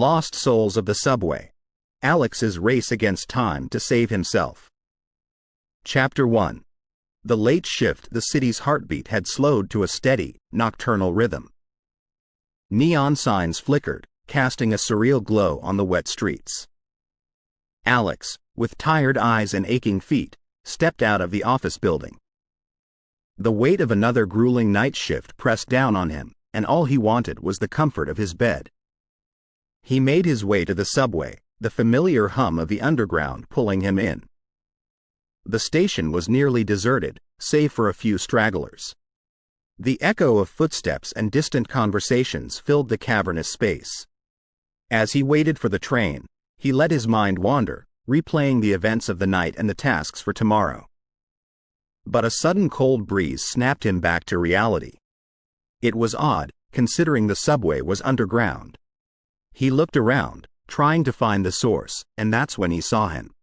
Lost souls of the subway. Alex's race against time to save himself. Chapter 1. The late shift. The city's heartbeat had slowed to a steady, nocturnal rhythm. Neon signs flickered, casting a surreal glow on the wet streets. Alex, with tired eyes and aching feet, stepped out of the office building. The weight of another grueling night shift pressed down on him, and all he wanted was the comfort of his bed. He made his way to the subway, the familiar hum of the underground pulling him in. The station was nearly deserted, save for a few stragglers. The echo of footsteps and distant conversations filled the cavernous space. As he waited for the train, he let his mind wander, replaying the events of the night and the tasks for tomorrow. But a sudden cold breeze snapped him back to reality. It was odd, considering the subway was underground. He looked around, trying to find the source, and that's when he saw him.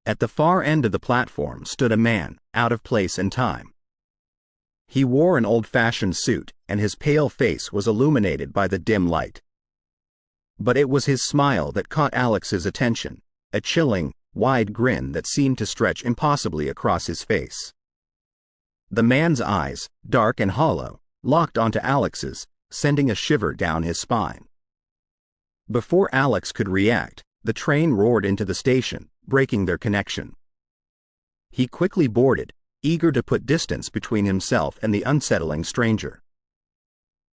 At the far end of the platform stood a man, out of place and time. He wore an old-fashioned suit, and his pale face was illuminated by the dim light. But it was his smile that caught Alex's attention, a chilling, wide grin that seemed to stretch impossibly across his face. The man's eyes, dark and hollow, locked onto Alex's, sending a shiver down his spine. Before Alex could react, the train roared into the station, breaking their connection. He quickly boarded, eager to put distance between himself and the unsettling stranger.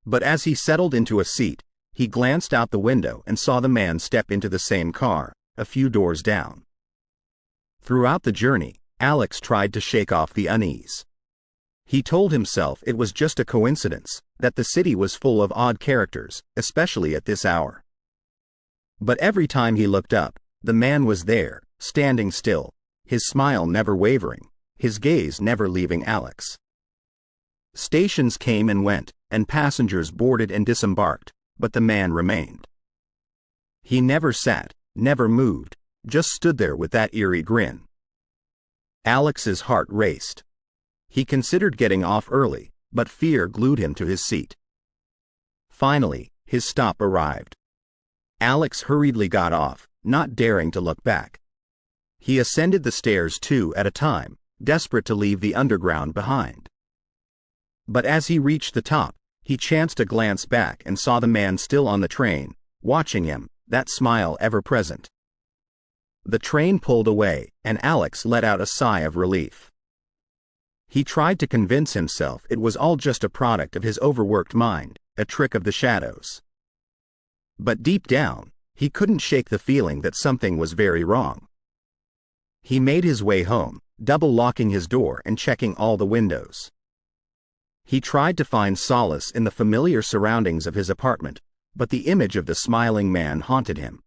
But as he settled into a seat, he glanced out the window and saw the man step into the same car, a few doors down. Throughout the journey, Alex tried to shake off the unease. He told himself it was just a coincidence, that the city was full of odd characters, especially at this hour. But every time he looked up, the man was there, standing still, his smile never wavering, his gaze never leaving Alex. Stations came and went, and passengers boarded and disembarked, but the man remained. He never sat, never moved, just stood there with that eerie grin. Alex's heart raced. He considered getting off early, but fear glued him to his seat. Finally, his stop arrived. Alex hurriedly got off, not daring to look back. He ascended the stairs 2 at a time, desperate to leave the underground behind. But as he reached the top, he chanced to glance back and saw the man still on the train, watching him, that smile ever present. The train pulled away, and Alex let out a sigh of relief. He tried to convince himself it was all just a product of his overworked mind, a trick of the shadows. But deep down, he couldn't shake the feeling that something was very wrong. He made his way home, double-locking his door and checking all the windows. He tried to find solace in the familiar surroundings of his apartment, but the image of the smiling man haunted him.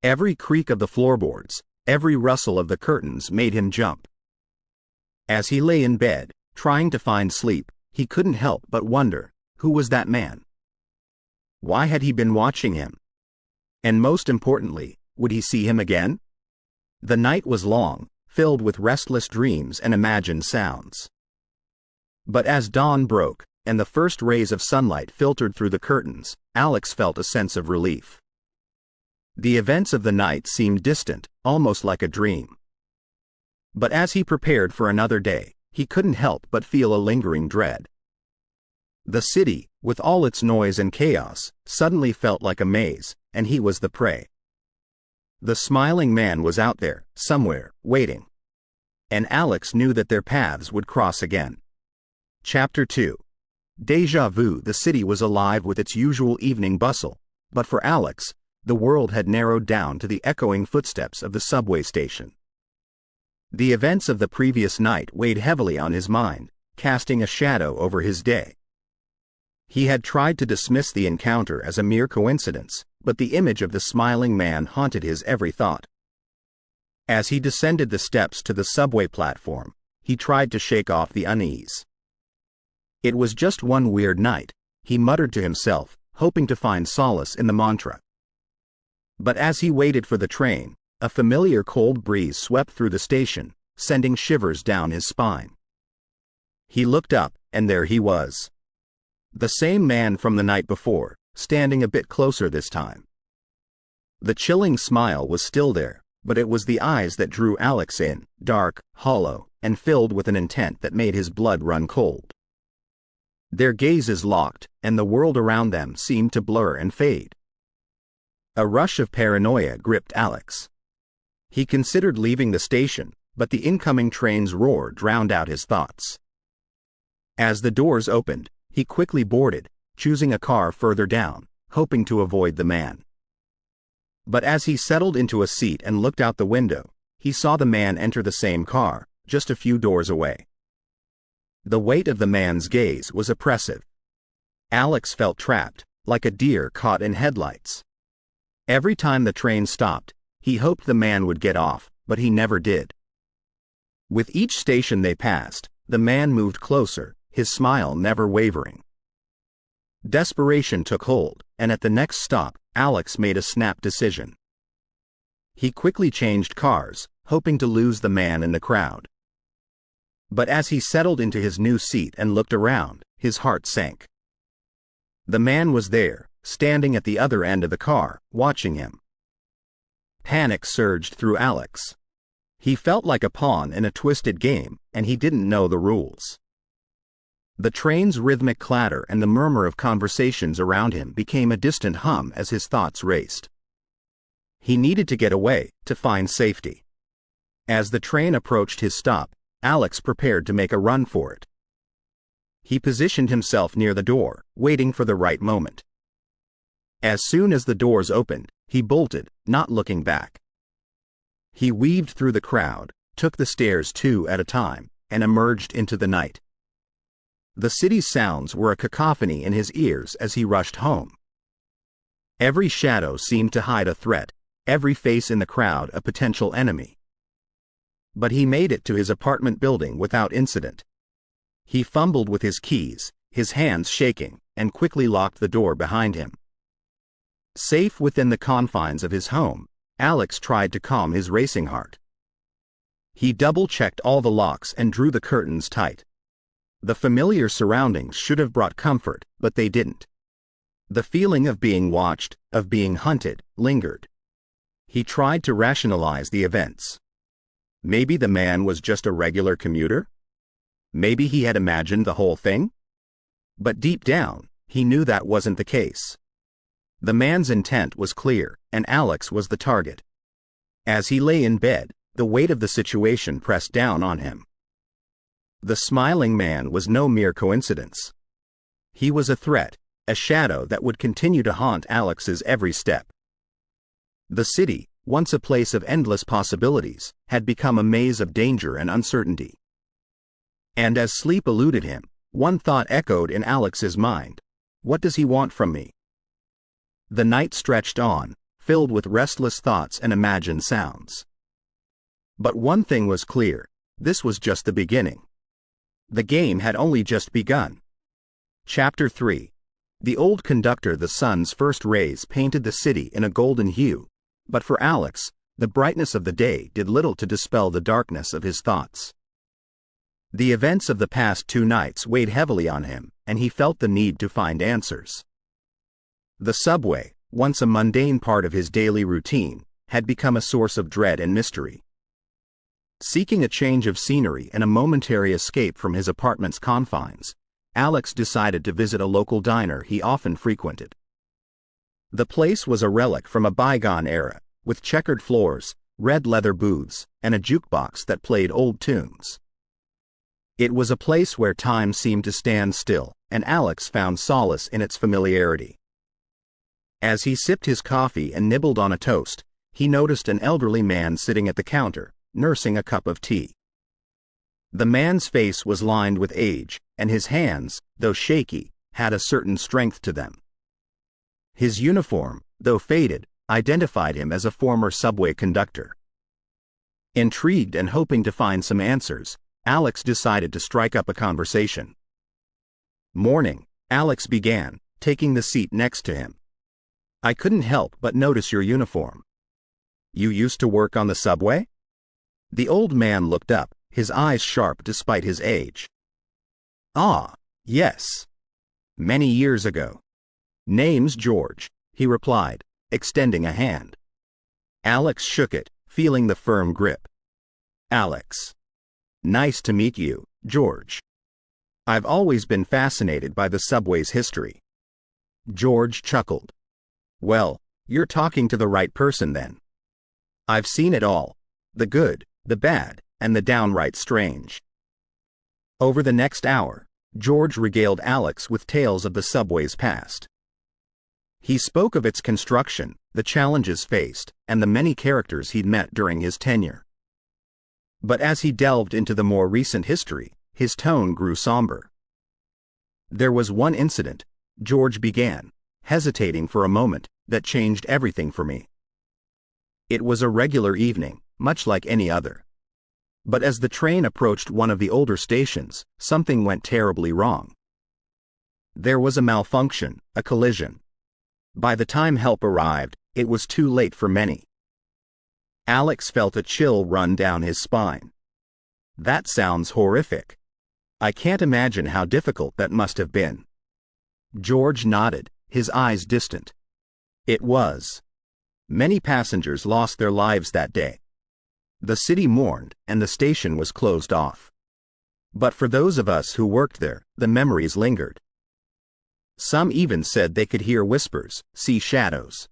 Every creak of the floorboards, every rustle of the curtains made him jump. As he lay in bed, trying to find sleep, he couldn't help but wonder, who was that man? Why had he been watching him? And most importantly, would he see him again? The night was long, filled with restless dreams and imagined sounds. But as dawn broke, and the first rays of sunlight filtered through the curtains, Alex felt a sense of relief. The events of the night seemed distant, almost like a dream. But as he prepared for another day, he couldn't help but feel a lingering dread. The city, with all its noise and chaos, suddenly felt like a maze, and he was the prey. The smiling man was out there, somewhere, waiting. And Alex knew that their paths would cross again. Chapter 2. Déjà vu. The city was alive with its usual evening bustle, but for Alex, the world had narrowed down to the echoing footsteps of the subway station. The events of the previous night weighed heavily on his mind, casting a shadow over his day. He had tried to dismiss the encounter as a mere coincidence, but the image of the smiling man haunted his every thought. As he descended the steps to the subway platform, he tried to shake off the unease. It was just one weird night, he muttered to himself, hoping to find solace in the mantra. But as he waited for the train, a familiar cold breeze swept through the station, sending shivers down his spine. He looked up, and there he was. The same man from the night before, standing a bit closer this time. The chilling smile was still there, but it was the eyes that drew Alex in, dark, hollow, and filled with an intent that made his blood run cold. Their gazes locked, and the world around them seemed to blur and fade. A rush of paranoia gripped Alex. He considered leaving the station, but the incoming train's roar drowned out his thoughts. As the doors opened, he quickly boarded, choosing a car further down, hoping to avoid the man. But as he settled into a seat and looked out the window, he saw the man enter the same car, just a few doors away. The weight of the man's gaze was oppressive. Alex felt trapped, like a deer caught in headlights. Every time the train stopped, he hoped the man would get off, but he never did. With each station they passed, the man moved closer, his smile never wavering. Desperation took hold, and at the next stop, Alex made a snap decision. He quickly changed cars, hoping to lose the man in the crowd. But as he settled into his new seat and looked around, his heart sank. The man was there, standing at the other end of the car, watching him. Panic surged through Alex. He felt like a pawn in a twisted game, and he didn't know the rules. The train's rhythmic clatter and the murmur of conversations around him became a distant hum as his thoughts raced. He needed to get away, to find safety. As the train approached his stop, Alex prepared to make a run for it. He positioned himself near the door, waiting for the right moment. As soon as the doors opened, he bolted, not looking back. He weaved through the crowd, took the stairs two at a time, and emerged into the night. The city's sounds were a cacophony in his ears as he rushed home. Every shadow seemed to hide a threat, every face in the crowd a potential enemy. But he made it to his apartment building without incident. He fumbled with his keys, his hands shaking, and quickly locked the door behind him. Safe within the confines of his home, Alex tried to calm his racing heart. He double-checked all the locks and drew the curtains tight. The familiar surroundings should have brought comfort, but they didn't. The feeling of being watched, of being hunted, lingered. He tried to rationalize the events. Maybe the man was just a regular commuter? Maybe he had imagined the whole thing? But deep down, he knew that wasn't the case. The man's intent was clear, and Alex was the target. As he lay in bed, the weight of the situation pressed down on him. The smiling man was no mere coincidence. He was a threat, a shadow that would continue to haunt Alex's every step. The city, once a place of endless possibilities, had become a maze of danger and uncertainty. And as sleep eluded him, one thought echoed in Alex's mind. What does he want from me? The night stretched on, filled with restless thoughts and imagined sounds. But one thing was clear, this was just the beginning. The game had only just begun. Chapter 3. The old conductor. The sun's first rays painted the city in a golden hue, but for Alex, the brightness of the day did little to dispel the darkness of his thoughts. The events of the past 2 nights weighed heavily on him, and he felt the need to find answers. The subway, once a mundane part of his daily routine, had become a source of dread and mystery. Seeking a change of scenery and a momentary escape from his apartment's confines, Alex decided to visit a local diner he often frequented. The place was a relic from a bygone era, with checkered floors, red leather booths, and a jukebox that played old tunes. It was a place where time seemed to stand still, and Alex found solace in its familiarity. As he sipped his coffee and nibbled on a toast, he noticed an elderly man sitting at the counter, nursing a cup of tea. The man's face was lined with age, and his hands, though shaky, had a certain strength to them. His uniform, though faded, identified him as a former subway conductor. Intrigued and hoping to find some answers, Alex decided to strike up a conversation. "Morning," Alex began, taking the seat next to him. "I couldn't help but notice your uniform. You used to work on the subway?" The old man looked up, his eyes sharp despite his age. "Ah, yes. Many years ago. "Name's George," he replied, extending a hand. Alex shook it, feeling the firm grip. "Alex. Nice to meet you, George. I've always been fascinated by the subway's history." George chuckled. "Well, you're talking to the right person then. I've seen it all, the good, the bad, and the downright strange." Over the next hour, George regaled Alex with tales of the subway's past. He spoke of its construction, the challenges faced, and the many characters he'd met during his tenure. But as he delved into the more recent history, his tone grew somber. "There was one incident," George began, hesitating for a moment, "that changed everything for me. It was a regular evening, much like any other. But as the train approached one of the older stations, something went terribly wrong. There was a malfunction, a collision. By the time help arrived, it was too late for many." Alex felt a chill run down his spine. "That sounds horrific. I can't imagine how difficult that must have been." George nodded, his eyes distant. "It was. Many passengers lost their lives that day. The city mourned, and the station was closed off. But for those of us who worked there, the memories lingered. Some even said they could hear whispers, see shadows.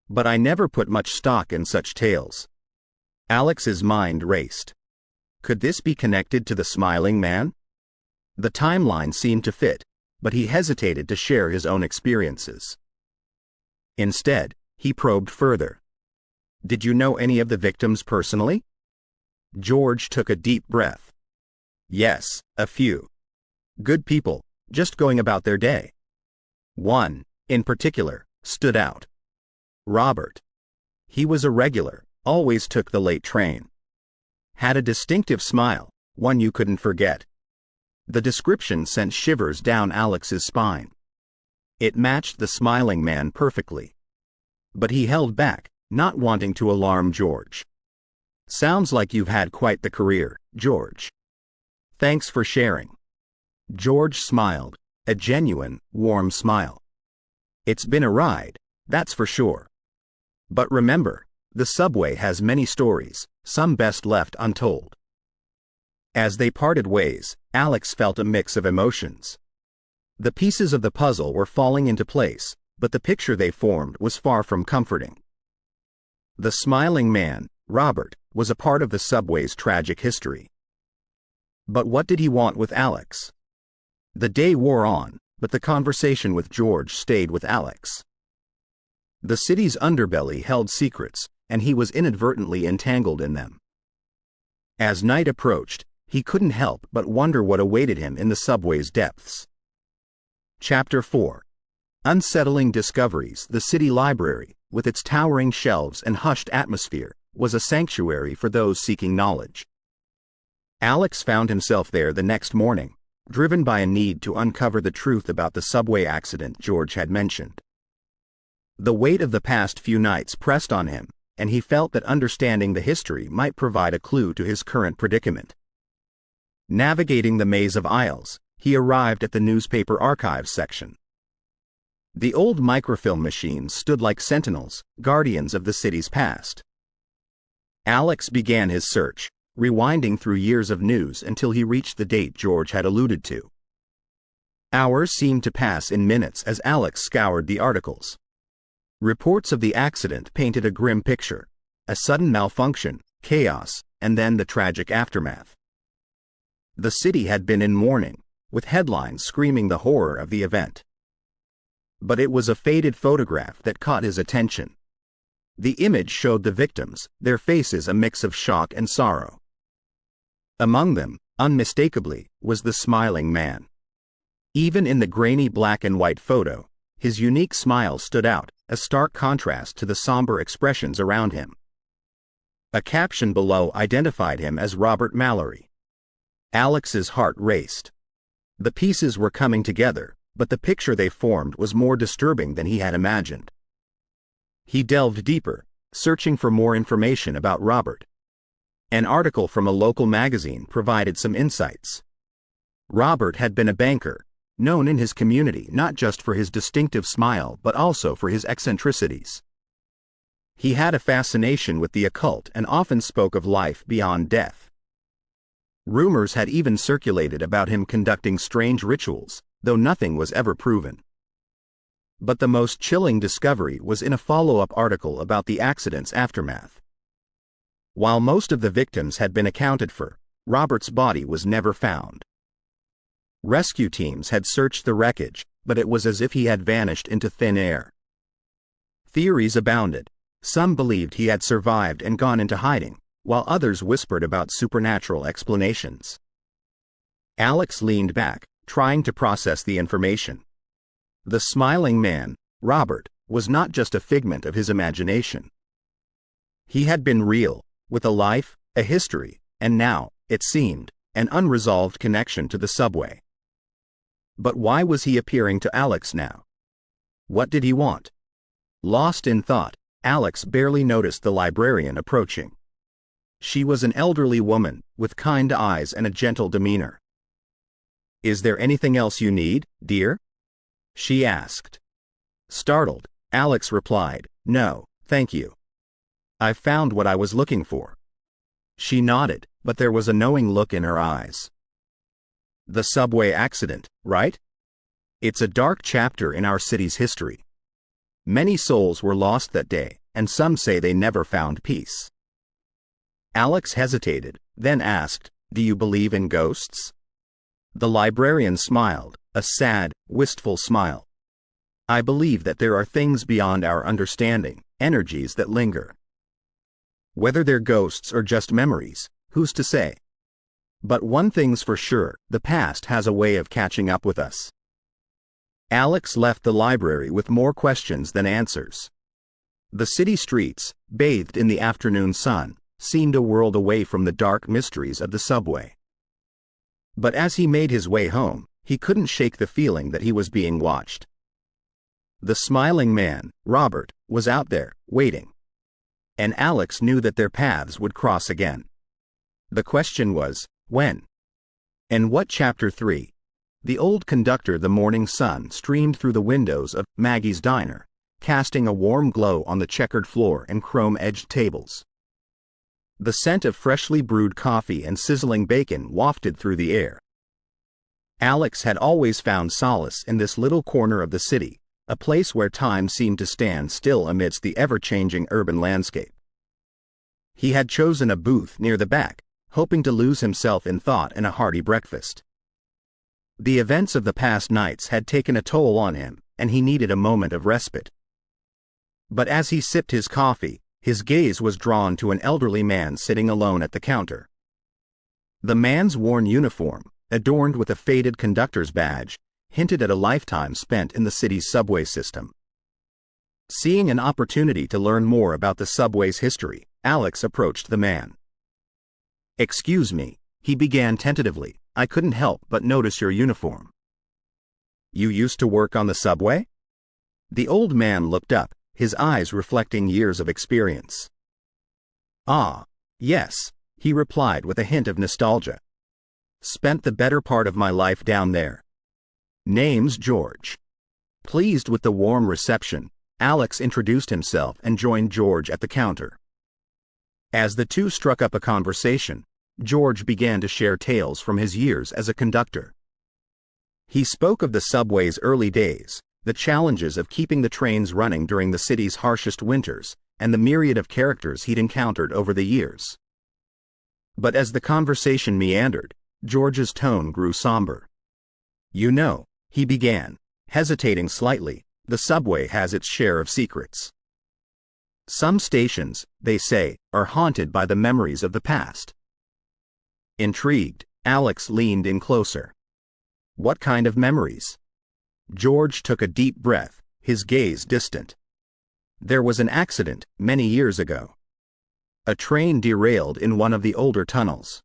But I never put much stock in such tales." Alex's mind raced. Could this be connected to the smiling man? The timeline seemed to fit, but he hesitated to share his own experiences. Instead, he probed further. "Did you know any of the victims personally?" George took a deep breath. "Yes, a few. Good people, just going about their day. One, in particular, stood out. Robert. He was a regular, always took the late train. Had a distinctive smile, one you couldn't forget." The description sent shivers down Alex's spine. It matched the smiling man perfectly. But he held back, not wanting to alarm George. "Sounds like you've had quite the career, George. Thanks for sharing." George smiled, a genuine, warm smile. "It's been a ride, that's for sure. But remember, the subway has many stories, some best left untold." As they parted ways, Alex felt a mix of emotions. The pieces of the puzzle were falling into place, but the picture they formed was far from comforting. The smiling man, Robert, was a part of the subway's tragic history. But what did he want with Alex? The day wore on, but the conversation with George stayed with Alex. The city's underbelly held secrets, and he was inadvertently entangled in them. As night approached, he couldn't help but wonder what awaited him in the subway's depths. Chapter 4. Unsettling Discoveries. The city library, with its towering shelves and hushed atmosphere, was a sanctuary for those seeking knowledge. Alex found himself there the next morning, driven by a need to uncover the truth about the subway accident George had mentioned. The weight of the past few nights pressed on him, and he felt that understanding the history might provide a clue to his current predicament. Navigating the maze of aisles, he arrived at the newspaper archives section. The old microfilm machines stood like sentinels, guardians of the city's past. Alex began his search, rewinding through years of news until he reached the date George had alluded to. Hours seemed to pass in minutes as Alex scoured the articles. Reports of the accident painted a grim picture: a sudden malfunction, chaos, and then the tragic aftermath. The city had been in mourning, with headlines screaming the horror of the event. But it was a faded photograph that caught his attention. The image showed the victims, their faces a mix of shock and sorrow. Among them, unmistakably, was the smiling man. Even in the grainy black and white photo, his unique smile stood out, a stark contrast to the somber expressions around him. A caption below identified him as Robert Mallory. Alex's heart raced. The pieces were coming together, but the picture they formed was more disturbing than he had imagined. He delved deeper, searching for more information about Robert. An article from a local magazine provided some insights. Robert had been a banker, known in his community not just for his distinctive smile but also for his eccentricities. He had a fascination with the occult and often spoke of life beyond death. Rumors had even circulated about him conducting strange rituals, though nothing was ever proven. But the most chilling discovery was in a follow-up article about the accident's aftermath. While most of the victims had been accounted for, Robert's body was never found. Rescue teams had searched the wreckage, but it was as if he had vanished into thin air. Theories abounded. Some believed he had survived and gone into hiding, while others whispered about supernatural explanations. Alex leaned back, trying to process the information. The smiling man, Robert, was not just a figment of his imagination. He had been real, with a life, a history, and now, it seemed, an unresolved connection to the subway. But why was he appearing to Alex now? What did he want? Lost in thought, Alex barely noticed the librarian approaching. She was an elderly woman, with kind eyes and a gentle demeanor. "Is there anything else you need, dear?" she asked. Startled, Alex replied, "No, thank you. I've found what I was looking for." She nodded, but there was a knowing look in her eyes. "The subway accident, right? It's a dark chapter in our city's history. Many souls were lost that day, and some say they never found peace." Alex hesitated, then asked, "Do you believe in ghosts?" The librarian smiled, a sad, wistful smile. "I believe that there are things beyond our understanding, energies that linger. Whether they're ghosts or just memories, who's to say? But one thing's for sure, the past has a way of catching up with us." Alex left the library with more questions than answers. The city streets, bathed in the afternoon sun, seemed a world away from the dark mysteries of the subway. But as he made his way home, he couldn't shake the feeling that he was being watched. The smiling man, Robert, was out there, waiting. And Alex knew that their paths would cross again. The question was, when? And what? Chapter 3. The old conductor. The morning sun streamed through the windows of Maggie's diner, casting a warm glow on the checkered floor and chrome-edged tables. The scent of freshly brewed coffee and sizzling bacon wafted through the air. Alex had always found solace in this little corner of the city, a place where time seemed to stand still amidst the ever-changing urban landscape. He had chosen a booth near the back, hoping to lose himself in thought and a hearty breakfast. The events of the past nights had taken a toll on him, and he needed a moment of respite. But as he sipped his coffee, his gaze was drawn to an elderly man sitting alone at the counter. The man's worn uniform, adorned with a faded conductor's badge, hinted at a lifetime spent in the city's subway system. Seeing an opportunity to learn more about the subway's history, Alex approached the man. "Excuse me," he began tentatively, "I couldn't help but notice your uniform." "You used to work on the subway?" The old man looked up, his eyes reflecting years of experience. "Ah, yes," he replied with a hint of nostalgia. "Spent the better part of my life down there. Name's George." Pleased with the warm reception, Alex introduced himself and joined George at the counter. As the two struck up a conversation, George began to share tales from his years as a conductor. He spoke of the subway's early days, the challenges of keeping the trains running during the city's harshest winters, and the myriad of characters he'd encountered over the years. But as the conversation meandered, George's tone grew somber. "You know," he began, hesitating slightly, "the subway has its share of secrets. Some stations, they say, are haunted by the memories of the past." Intrigued, Alex leaned in closer. "What kind of memories?" George took a deep breath, his gaze distant. "There was an accident many years ago. A train derailed in one of the older tunnels.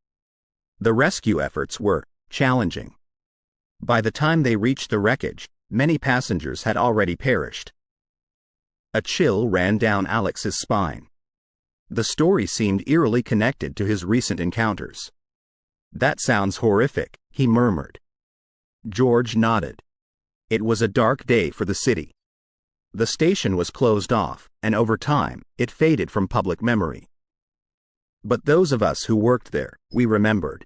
The rescue efforts were challenging. By the time they reached the wreckage, many passengers had already perished." A chill ran down Alex's spine. The story seemed eerily connected to his recent encounters. "That sounds horrific," he murmured. George nodded. It was a dark day for the city. The station was closed off, and over time, it faded from public memory. But those of us who worked there, we remembered.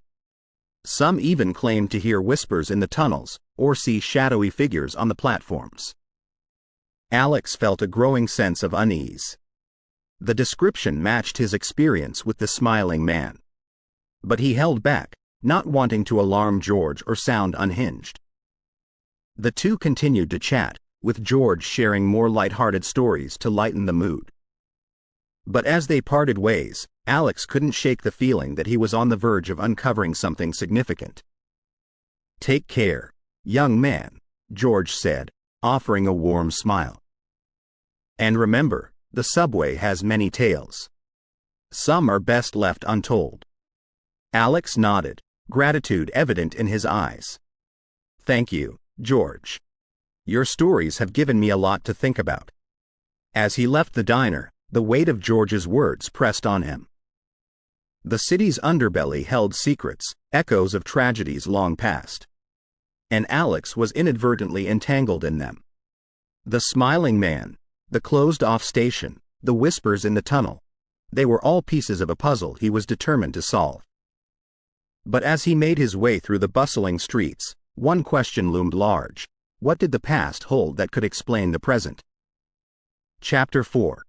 Some even claimed to hear whispers in the tunnels, or see shadowy figures on the platforms. Alex felt a growing sense of unease. The description matched his experience with the smiling man. But he held back, not wanting to alarm George or sound unhinged. The two continued to chat, with George sharing more light-hearted stories to lighten the mood. But as they parted ways, Alex couldn't shake the feeling that he was on the verge of uncovering something significant. "Take care, young man," George said, offering a warm smile. "And remember, the subway has many tales. Some are best left untold." Alex nodded, gratitude evident in his eyes. "Thank you, George. Your stories have given me a lot to think about." As he left the diner, the weight of George's words pressed on him. The city's underbelly held secrets, echoes of tragedies long past. And Alex was inadvertently entangled in them. The smiling man, the closed-off station, the whispers in the tunnel, they were all pieces of a puzzle he was determined to solve. But as he made his way through the bustling streets, one question loomed large. What did the past hold that could explain the present? Chapter 4.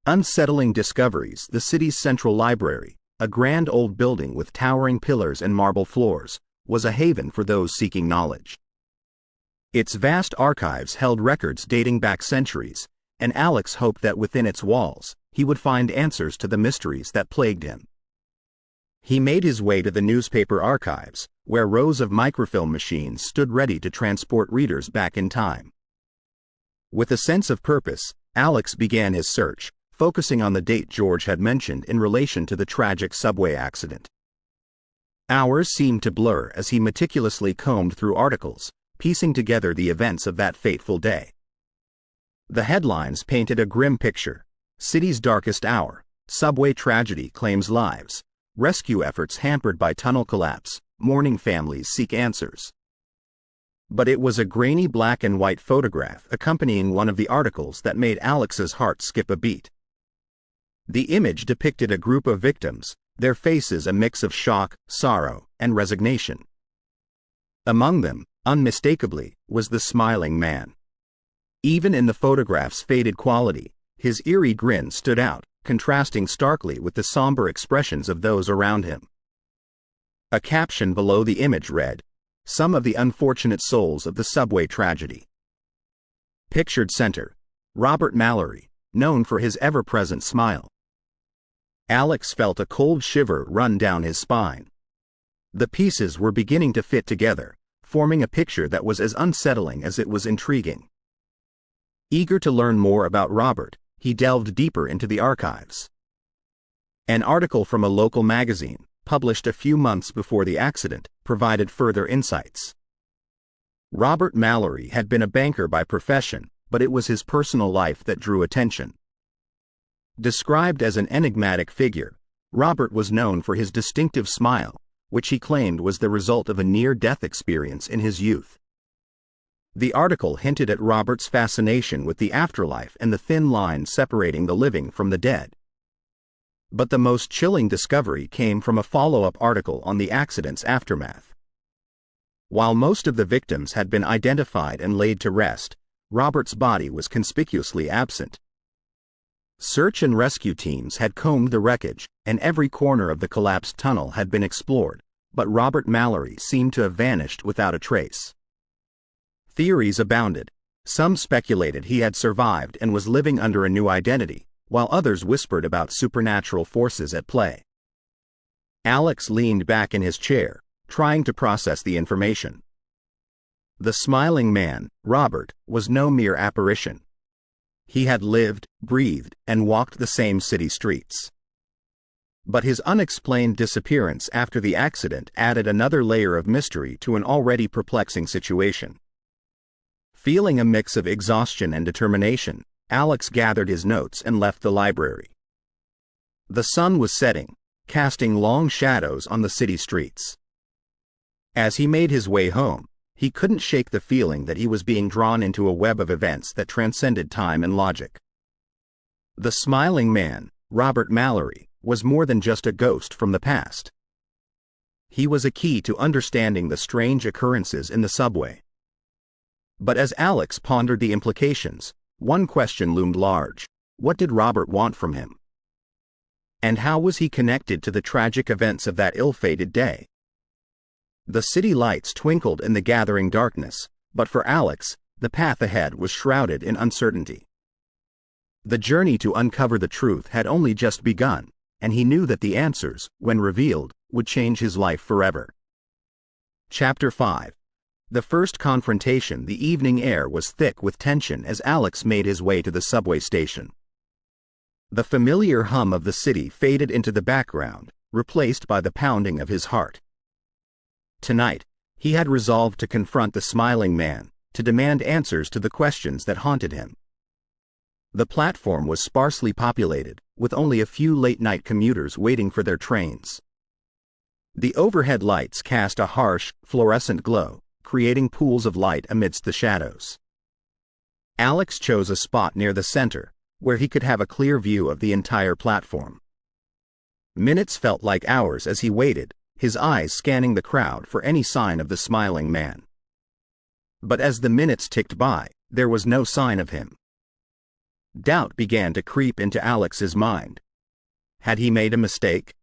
Unsettling Discoveries. The city's central library, a grand old building with towering pillars and marble floors, was a haven for those seeking knowledge. Its vast archives held records dating back centuries, and Alex hoped that within its walls, he would find answers to the mysteries that plagued him. He made his way to the newspaper archives, where rows of microfilm machines stood ready to transport readers back in time. With a sense of purpose, Alex began his search, focusing on the date George had mentioned in relation to the tragic subway accident. Hours seemed to blur as he meticulously combed through articles, piecing together the events of that fateful day. The headlines painted a grim picture: city's darkest hour, subway tragedy claims lives, rescue efforts hampered by tunnel collapse, mourning families seek answers. But it was a grainy black and white photograph accompanying one of the articles that made Alex's heart skip a beat. The image depicted a group of victims, their faces a mix of shock, sorrow, and resignation. Among them, unmistakably, was the smiling man. Even in the photograph's faded quality, his eerie grin stood out, contrasting starkly with the somber expressions of those around him. A caption below the image read, "Some of the unfortunate souls of the subway tragedy." Pictured center, Robert Mallory, known for his ever-present smile. Alex felt a cold shiver run down his spine. The pieces were beginning to fit together, forming a picture that was as unsettling as it was intriguing. Eager to learn more about Robert, he delved deeper into the archives. An article from a local magazine, published a few months before the accident, provided further insights. Robert Mallory had been a banker by profession, but it was his personal life that drew attention. Described as an enigmatic figure, Robert was known for his distinctive smile, which he claimed was the result of a near-death experience in his youth. The article hinted at Robert's fascination with the afterlife and the thin line separating the living from the dead. But the most chilling discovery came from a follow-up article on the accident's aftermath. While most of the victims had been identified and laid to rest, Robert's body was conspicuously absent. Search and rescue teams had combed the wreckage, and every corner of the collapsed tunnel had been explored, but Robert Mallory seemed to have vanished without a trace. Theories abounded. Some speculated he had survived and was living under a new identity, while others whispered about supernatural forces at play. Alex leaned back in his chair, trying to process the information. The smiling man, Robert, was no mere apparition. He had lived, breathed, and walked the same city streets. But his unexplained disappearance after the accident added another layer of mystery to an already perplexing situation. Feeling a mix of exhaustion and determination, Alex gathered his notes and left the library. The sun was setting, casting long shadows on the city streets. As he made his way home, he couldn't shake the feeling that he was being drawn into a web of events that transcended time and logic. The smiling man, Robert Mallory, was more than just a ghost from the past. He was a key to understanding the strange occurrences in the subway. But as Alex pondered the implications, one question loomed large. What did Robert want from him? And how was he connected to the tragic events of that ill-fated day? The city lights twinkled in the gathering darkness, but for Alex, the path ahead was shrouded in uncertainty. The journey to uncover the truth had only just begun, and he knew that the answers, when revealed, would change his life forever. Chapter 5. The first confrontation. The evening air was thick with tension as Alex made his way to the subway station. The familiar hum of the city faded into the background, replaced by the pounding of his heart. Tonight, he had resolved to confront the smiling man, to demand answers to the questions that haunted him. The platform was sparsely populated, with only a few late-night commuters waiting for their trains. The overhead lights cast a harsh, fluorescent glow, creating pools of light amidst the shadows. Alex chose a spot near the center, where he could have a clear view of the entire platform. Minutes felt like hours as he waited, his eyes scanning the crowd for any sign of the smiling man. But as the minutes ticked by, there was no sign of him. Doubt began to creep into Alex's mind. Had he made a mistake?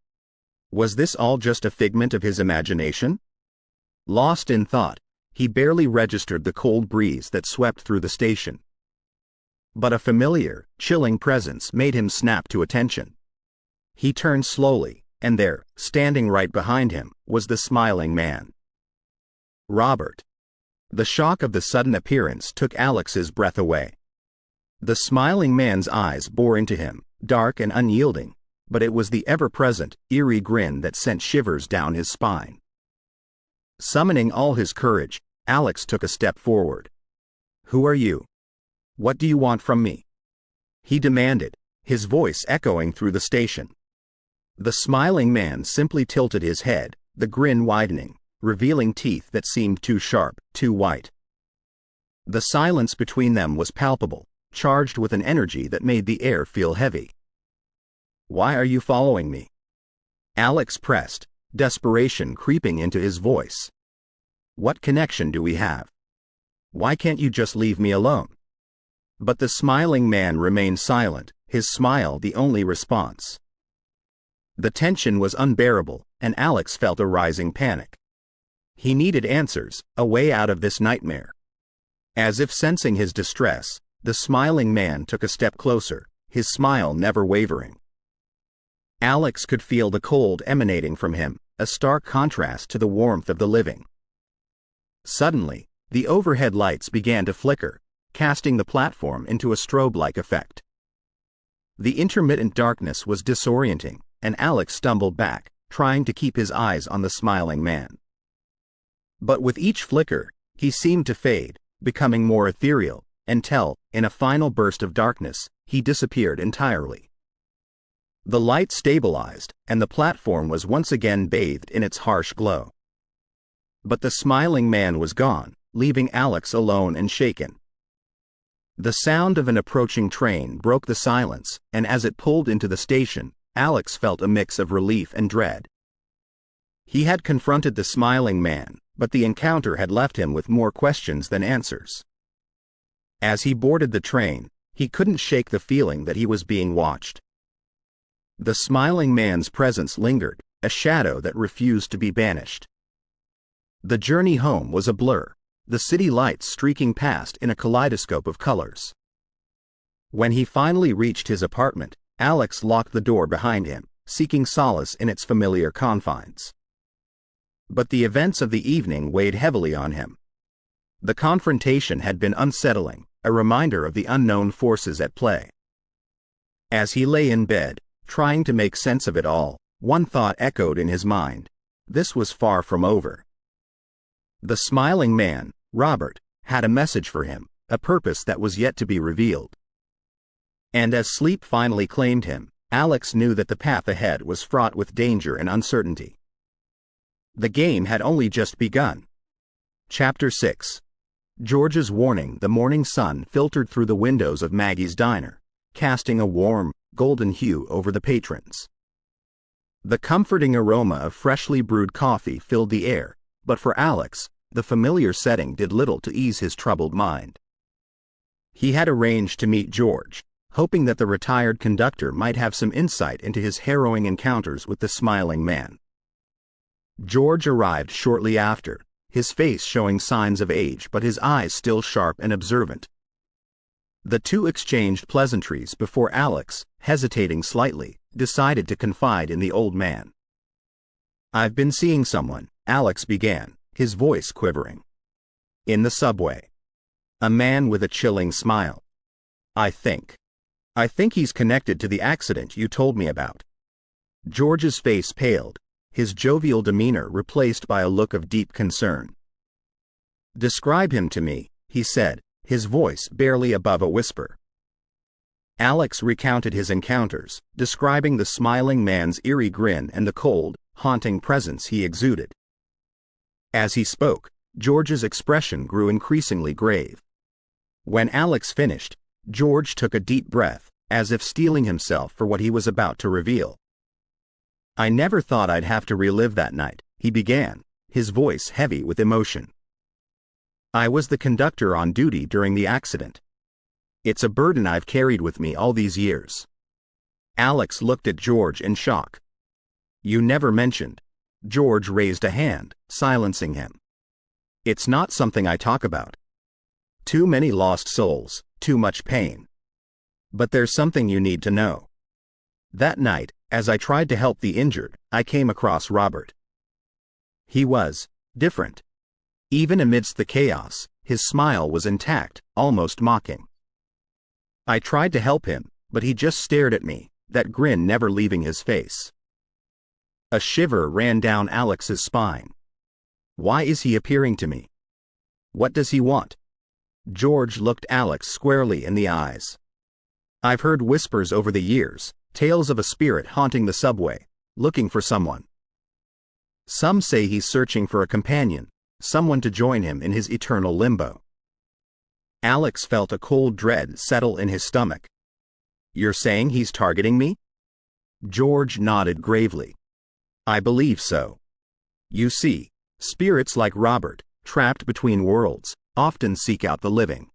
Was this all just a figment of his imagination? Lost in thought, he barely registered the cold breeze that swept through the station. But a familiar, chilling presence made him snap to attention. He turned slowly, and there, standing right behind him, was the smiling man. Robert. The shock of the sudden appearance took Alex's breath away. The smiling man's eyes bore into him, dark and unyielding, but it was the ever-present, eerie grin that sent shivers down his spine. Summoning all his courage, Alex took a step forward. "Who are you? What do you want from me?" he demanded, his voice echoing through the station. The smiling man simply tilted his head, the grin widening, revealing teeth that seemed too sharp, too white. The silence between them was palpable, charged with an energy that made the air feel heavy. "Why are you following me?" Alex pressed, desperation creeping into his voice. "What connection do we have? Why can't you just leave me alone?" But the smiling man remained silent, his smile the only response. The tension was unbearable, and Alex felt a rising panic. He needed answers, a way out of this nightmare. As if sensing his distress, the smiling man took a step closer, his smile never wavering. Alex could feel the cold emanating from him, a stark contrast to the warmth of the living. Suddenly, the overhead lights began to flicker, casting the platform into a strobe-like effect. The intermittent darkness was disorienting, and Alex stumbled back, trying to keep his eyes on the smiling man. But with each flicker, he seemed to fade, becoming more ethereal, until, in a final burst of darkness, he disappeared entirely. The light stabilized, and the platform was once again bathed in its harsh glow. But the smiling man was gone, leaving Alex alone and shaken. The sound of an approaching train broke the silence, and as it pulled into the station, Alex felt a mix of relief and dread. He had confronted the smiling man, but the encounter had left him with more questions than answers. As he boarded the train, he couldn't shake the feeling that he was being watched. The smiling man's presence lingered, a shadow that refused to be banished. The journey home was a blur, the city lights streaking past in a kaleidoscope of colors. When he finally reached his apartment, Alex locked the door behind him, seeking solace in its familiar confines. But the events of the evening weighed heavily on him. The confrontation had been unsettling, a reminder of the unknown forces at play. As he lay in bed, trying to make sense of it all, one thought echoed in his mind. This was far from over. The smiling man, Robert, had a message for him, a purpose that was yet to be revealed. And as sleep finally claimed him, Alex knew that the path ahead was fraught with danger and uncertainty. The game had only just begun. Chapter 6. George's warning. The morning sun filtered through the windows of Maggie's diner, casting a warm, golden hue over the patrons. The comforting aroma of freshly brewed coffee filled the air, but for Alex, the familiar setting did little to ease his troubled mind. He had arranged to meet George, hoping that the retired conductor might have some insight into his harrowing encounters with the smiling man. George arrived shortly after, his face showing signs of age but his eyes still sharp and observant. The two exchanged pleasantries before Alex, hesitating slightly, decided to confide in the old man. "I've been seeing someone," Alex began, his voice quivering. "In the subway. A man with a chilling smile. I think he's connected to the accident you told me about." George's face paled, his jovial demeanor replaced by a look of deep concern. "Describe him to me," he said, his voice barely above a whisper. Alex recounted his encounters, describing the smiling man's eerie grin and the cold, haunting presence he exuded. As he spoke, George's expression grew increasingly grave. When Alex finished, George took a deep breath, as if steeling himself for what he was about to reveal. "I never thought I'd have to relive that night," he began, his voice heavy with emotion. "I was the conductor on duty during the accident. It's a burden I've carried with me all these years." Alex looked at George in shock. "You never mentioned." George raised a hand, silencing him. "It's not something I talk about. Too many lost souls, too much pain. But there's something you need to know. That night, as I tried to help the injured, I came across Robert. He was different. Even amidst the chaos, his smile was intact, almost mocking. I tried to help him, but he just stared at me, that grin never leaving his face." A shiver ran down Alex's spine. "Why is he appearing to me? What does he want?" George looked Alex squarely in the eyes. "I've heard whispers over the years, tales of a spirit haunting the subway, looking for someone. Some say he's searching for a companion, someone to join him in his eternal limbo." Alex felt a cold dread settle in his stomach. "You're saying he's targeting me?" George nodded gravely. "I believe so. You see, spirits like Robert, trapped between worlds, often seek out the living.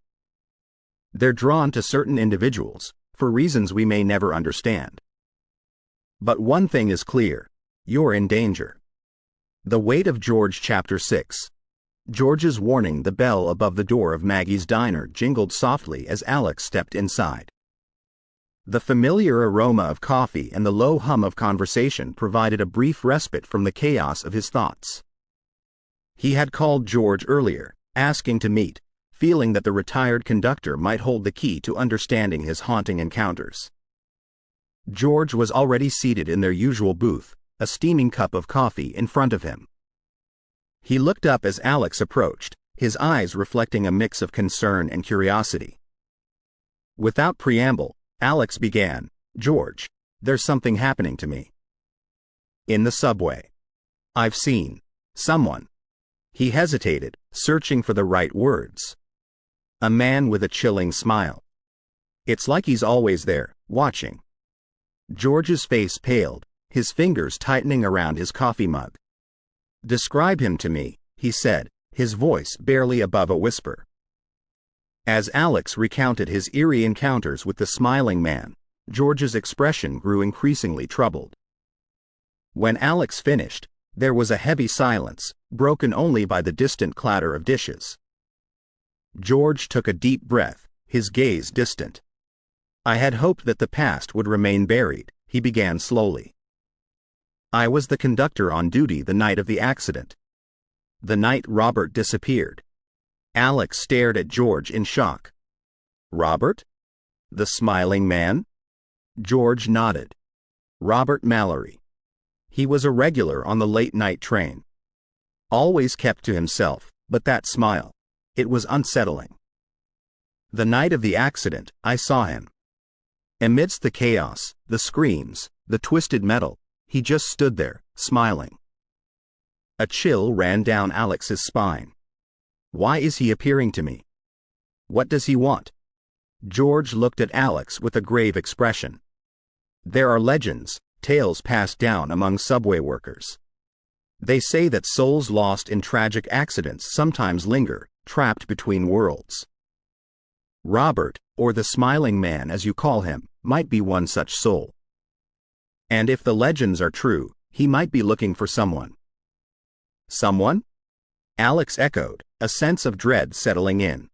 They're drawn to certain individuals, for reasons we may never understand. But one thing is clear, you're in danger." The weight of George. Chapter 6. George's warning. The bell above the door of Maggie's diner jingled softly as Alex stepped inside. The familiar aroma of coffee and the low hum of conversation provided a brief respite from the chaos of his thoughts. He had called George earlier, asking to meet, feeling that the retired conductor might hold the key to understanding his haunting encounters. George was already seated in their usual booth, a steaming cup of coffee in front of him. He looked up as Alex approached, his eyes reflecting a mix of concern and curiosity. Without preamble, Alex began, "George, there's something happening to me. In the subway. I've seen someone." He hesitated, searching for the right words. "A man with a chilling smile. It's like he's always there, watching." George's face paled, his fingers tightening around his coffee mug. "Describe him to me," he said, his voice barely above a whisper. As Alex recounted his eerie encounters with the smiling man, George's expression grew increasingly troubled. When Alex finished, there was a heavy silence, broken only by the distant clatter of dishes. George took a deep breath, his gaze distant. "I had hoped that the past would remain buried," he began slowly. "I was the conductor on duty the night of the accident. The night Robert disappeared." Alex stared at George in shock. "Robert? The smiling man?" George nodded. "Robert Mallory. He was a regular on the late-night train. Always kept to himself, but that smile, it was unsettling. The night of the accident, I saw him. Amidst the chaos, the screams, the twisted metal, he just stood there, smiling." A chill ran down Alex's spine. Why is he appearing to me? What does he want? George looked at Alex with a grave expression. There are legends, tales passed down among subway workers. They say that souls lost in tragic accidents sometimes linger, trapped between worlds. Robert, or the Smiling Man as you call him, might be one such soul. And if the legends are true, he might be looking for someone. Someone? Alex echoed, a sense of dread settling in.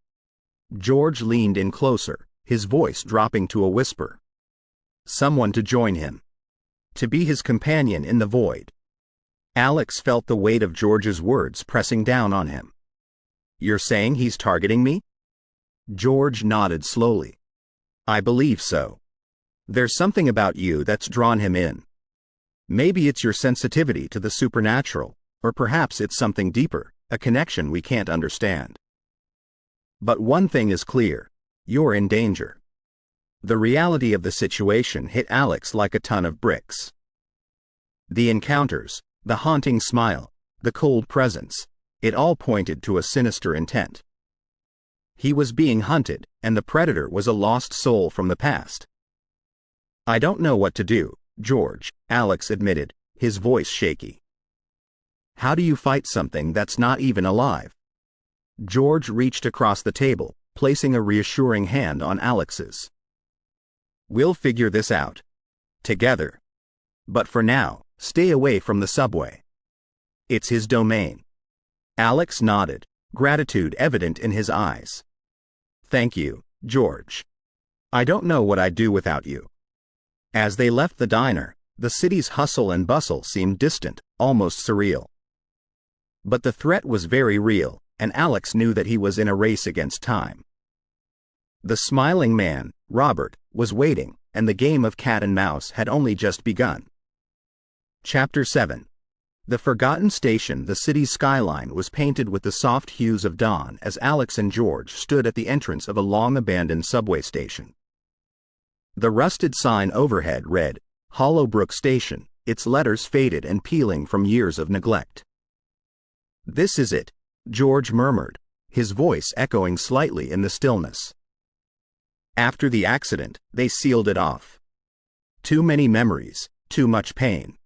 George leaned in closer, his voice dropping to a whisper. Someone to join him. To be his companion in the void. Alex felt the weight of George's words pressing down on him. You're saying he's targeting me? George nodded slowly. I believe so. There's something about you that's drawn him in. Maybe it's your sensitivity to the supernatural, or perhaps it's something deeper, a connection we can't understand. But one thing is clear, you're in danger. The reality of the situation hit Alex like a ton of bricks. The encounters, the haunting smile, the cold presence, it all pointed to a sinister intent. He was being hunted, and the predator was a lost soul from the past. I don't know what to do, George, Alex admitted, his voice shaky. How do you fight something that's not even alive? George reached across the table, placing a reassuring hand on Alex's. We'll figure this out. Together. But for now, stay away from the subway. It's his domain. Alex nodded, gratitude evident in his eyes. Thank you, George. I don't know what I'd do without you. As they left the diner, the city's hustle and bustle seemed distant, almost surreal. But the threat was very real, and Alex knew that he was in a race against time. The Smiling Man, Robert, was waiting, and the game of cat and mouse had only just begun. Chapter 7. The forgotten station. The city's skyline was painted with the soft hues of dawn as Alex and George stood at the entrance of a long-abandoned subway station. The rusted sign overhead read, Hollowbrook Station, its letters faded and peeling from years of neglect. This is it, George murmured, his voice echoing slightly in the stillness. After the accident, they sealed it off. Too many memories, too much pain.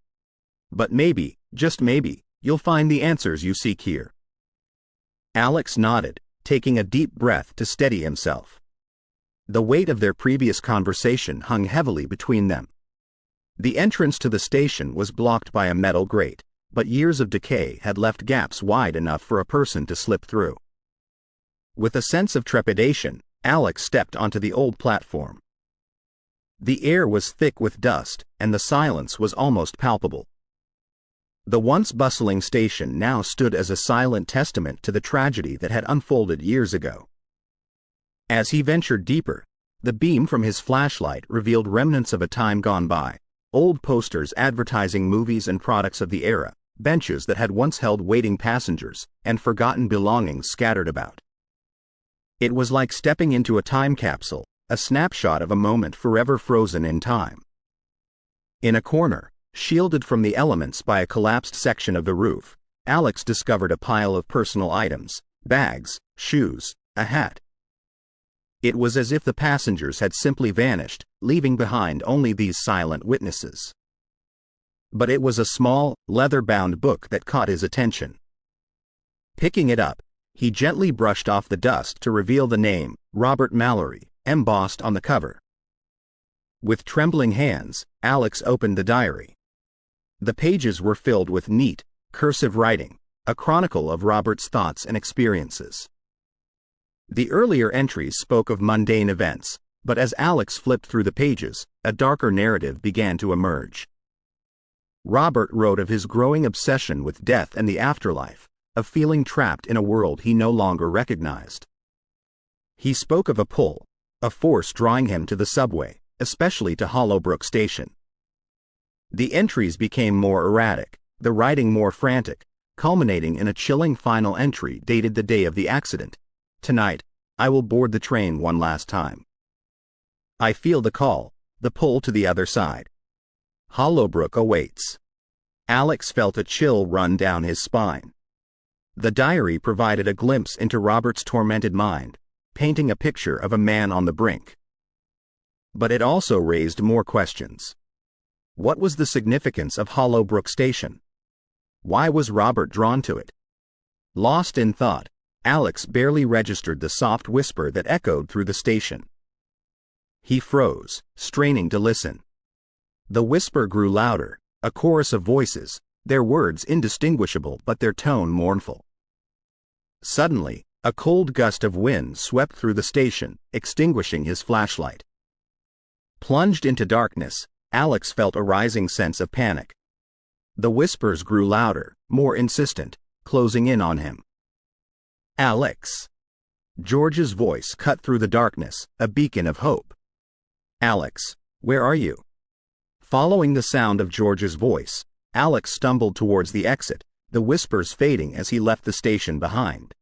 But maybe, just maybe, you'll find the answers you seek here. Alex nodded, taking a deep breath to steady himself. The weight of their previous conversation hung heavily between them. The entrance to the station was blocked by a metal grate, but years of decay had left gaps wide enough for a person to slip through. With a sense of trepidation, Alex stepped onto the old platform. The air was thick with dust, and the silence was almost palpable. The once bustling station now stood as a silent testament to the tragedy that had unfolded years ago. As he ventured deeper, the beam from his flashlight revealed remnants of a time gone by, old posters advertising movies and products of the era, benches that had once held waiting passengers, and forgotten belongings scattered about. It was like stepping into a time capsule, a snapshot of a moment forever frozen in time. In a corner, shielded from the elements by a collapsed section of the roof, Alex discovered a pile of personal items, bags, shoes, a hat. It was as if the passengers had simply vanished, leaving behind only these silent witnesses. But it was a small, leather-bound book that caught his attention. Picking it up, he gently brushed off the dust to reveal the name, Robert Mallory, embossed on the cover. With trembling hands, Alex opened the diary. The pages were filled with neat, cursive writing, a chronicle of Robert's thoughts and experiences. The earlier entries spoke of mundane events, but as Alex flipped through the pages, a darker narrative began to emerge. Robert wrote of his growing obsession with death and the afterlife, of feeling trapped in a world he no longer recognized. He spoke of a pull, a force drawing him to the subway, especially to Hollowbrook Station. The entries became more erratic, the writing more frantic, culminating in a chilling final entry dated the day of the accident. Tonight, I will board the train one last time. I feel the call, the pull to the other side. Hollowbrook awaits. Alex felt a chill run down his spine. The diary provided a glimpse into Robert's tormented mind, painting a picture of a man on the brink. But it also raised more questions. What was the significance of Hollowbrook Station? Why was Robert drawn to it? Lost in thought, Alex barely registered the soft whisper that echoed through the station. He froze, straining to listen. The whisper grew louder, a chorus of voices, their words indistinguishable but their tone mournful. Suddenly, a cold gust of wind swept through the station, extinguishing his flashlight. Plunged into darkness, Alex felt a rising sense of panic. The whispers grew louder, more insistent, closing in on him. "Alex!" George's voice cut through the darkness, a beacon of hope. "Alex, where are you?" Following the sound of George's voice, Alex stumbled towards the exit, the whispers fading as he left the station behind.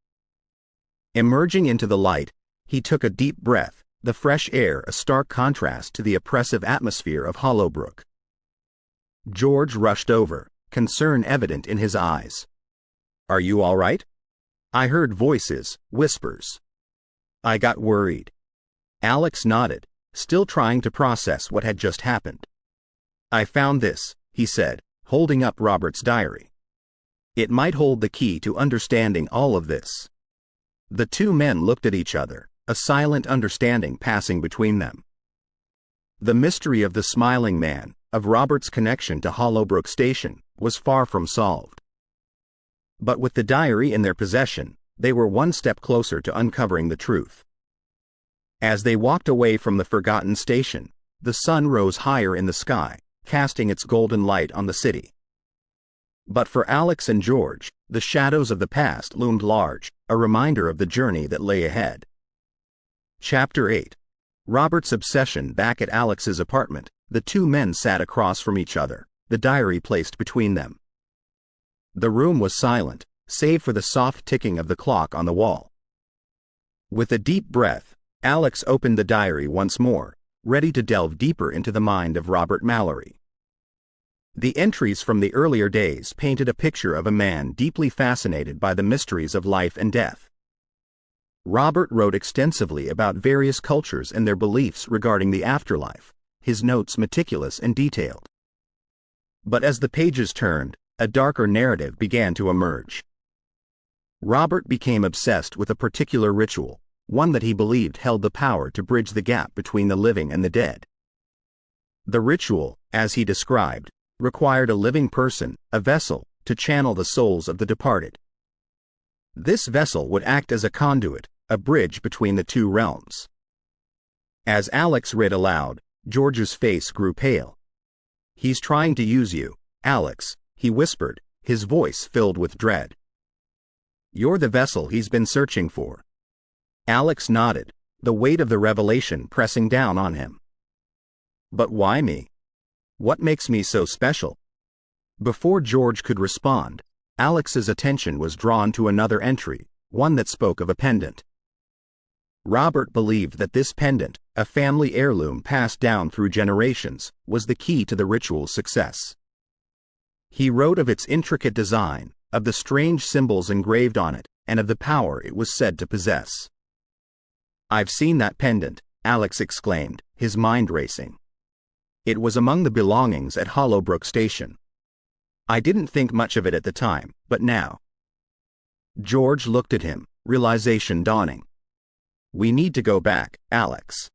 Emerging into the light, he took a deep breath, the fresh air a stark contrast to the oppressive atmosphere of Hollowbrook. George rushed over, concern evident in his eyes. "Are you all right?" "I heard voices, whispers. I got worried." Alex nodded, still trying to process what had just happened. "I found this," he said, holding up Robert's diary. "It might hold the key to understanding all of this." The two men looked at each other, a silent understanding passing between them. The mystery of the smiling man, of Robert's connection to Hollowbrook Station, was far from solved. But with the diary in their possession, they were one step closer to uncovering the truth. As they walked away from the forgotten station, the sun rose higher in the sky, casting its golden light on the city. But for Alex and George, the shadows of the past loomed large, a reminder of the journey that lay ahead. Chapter 8. Robert's obsession. Back at Alex's apartment, the two men sat across from each other, the diary placed between them. The room was silent, save for the soft ticking of the clock on the wall. With a deep breath, Alex opened the diary once more, ready to delve deeper into the mind of Robert Mallory. The entries from the earlier days painted a picture of a man deeply fascinated by the mysteries of life and death. Robert wrote extensively about various cultures and their beliefs regarding the afterlife, his notes meticulous and detailed. But as the pages turned, a darker narrative began to emerge. Robert became obsessed with a particular ritual, one that he believed held the power to bridge the gap between the living and the dead. The ritual, as he described, required a living person, a vessel, to channel the souls of the departed. This vessel would act as a conduit, a bridge between the two realms. As Alex read aloud, George's face grew pale. "He's trying to use you, Alex," he whispered, his voice filled with dread. "You're the vessel he's been searching for." Alex nodded, the weight of the revelation pressing down on him. "But why me? What makes me so special?" Before George could respond, Alex's attention was drawn to another entry, one that spoke of a pendant. Robert believed that this pendant, a family heirloom passed down through generations, was the key to the ritual's success. He wrote of its intricate design, of the strange symbols engraved on it, and of the power it was said to possess. "I've seen that pendant," Alex exclaimed, his mind racing. "It was among the belongings at Hollowbrook Station. I didn't think much of it at the time, but now." George looked at him, realization dawning. "We need to go back, Alex.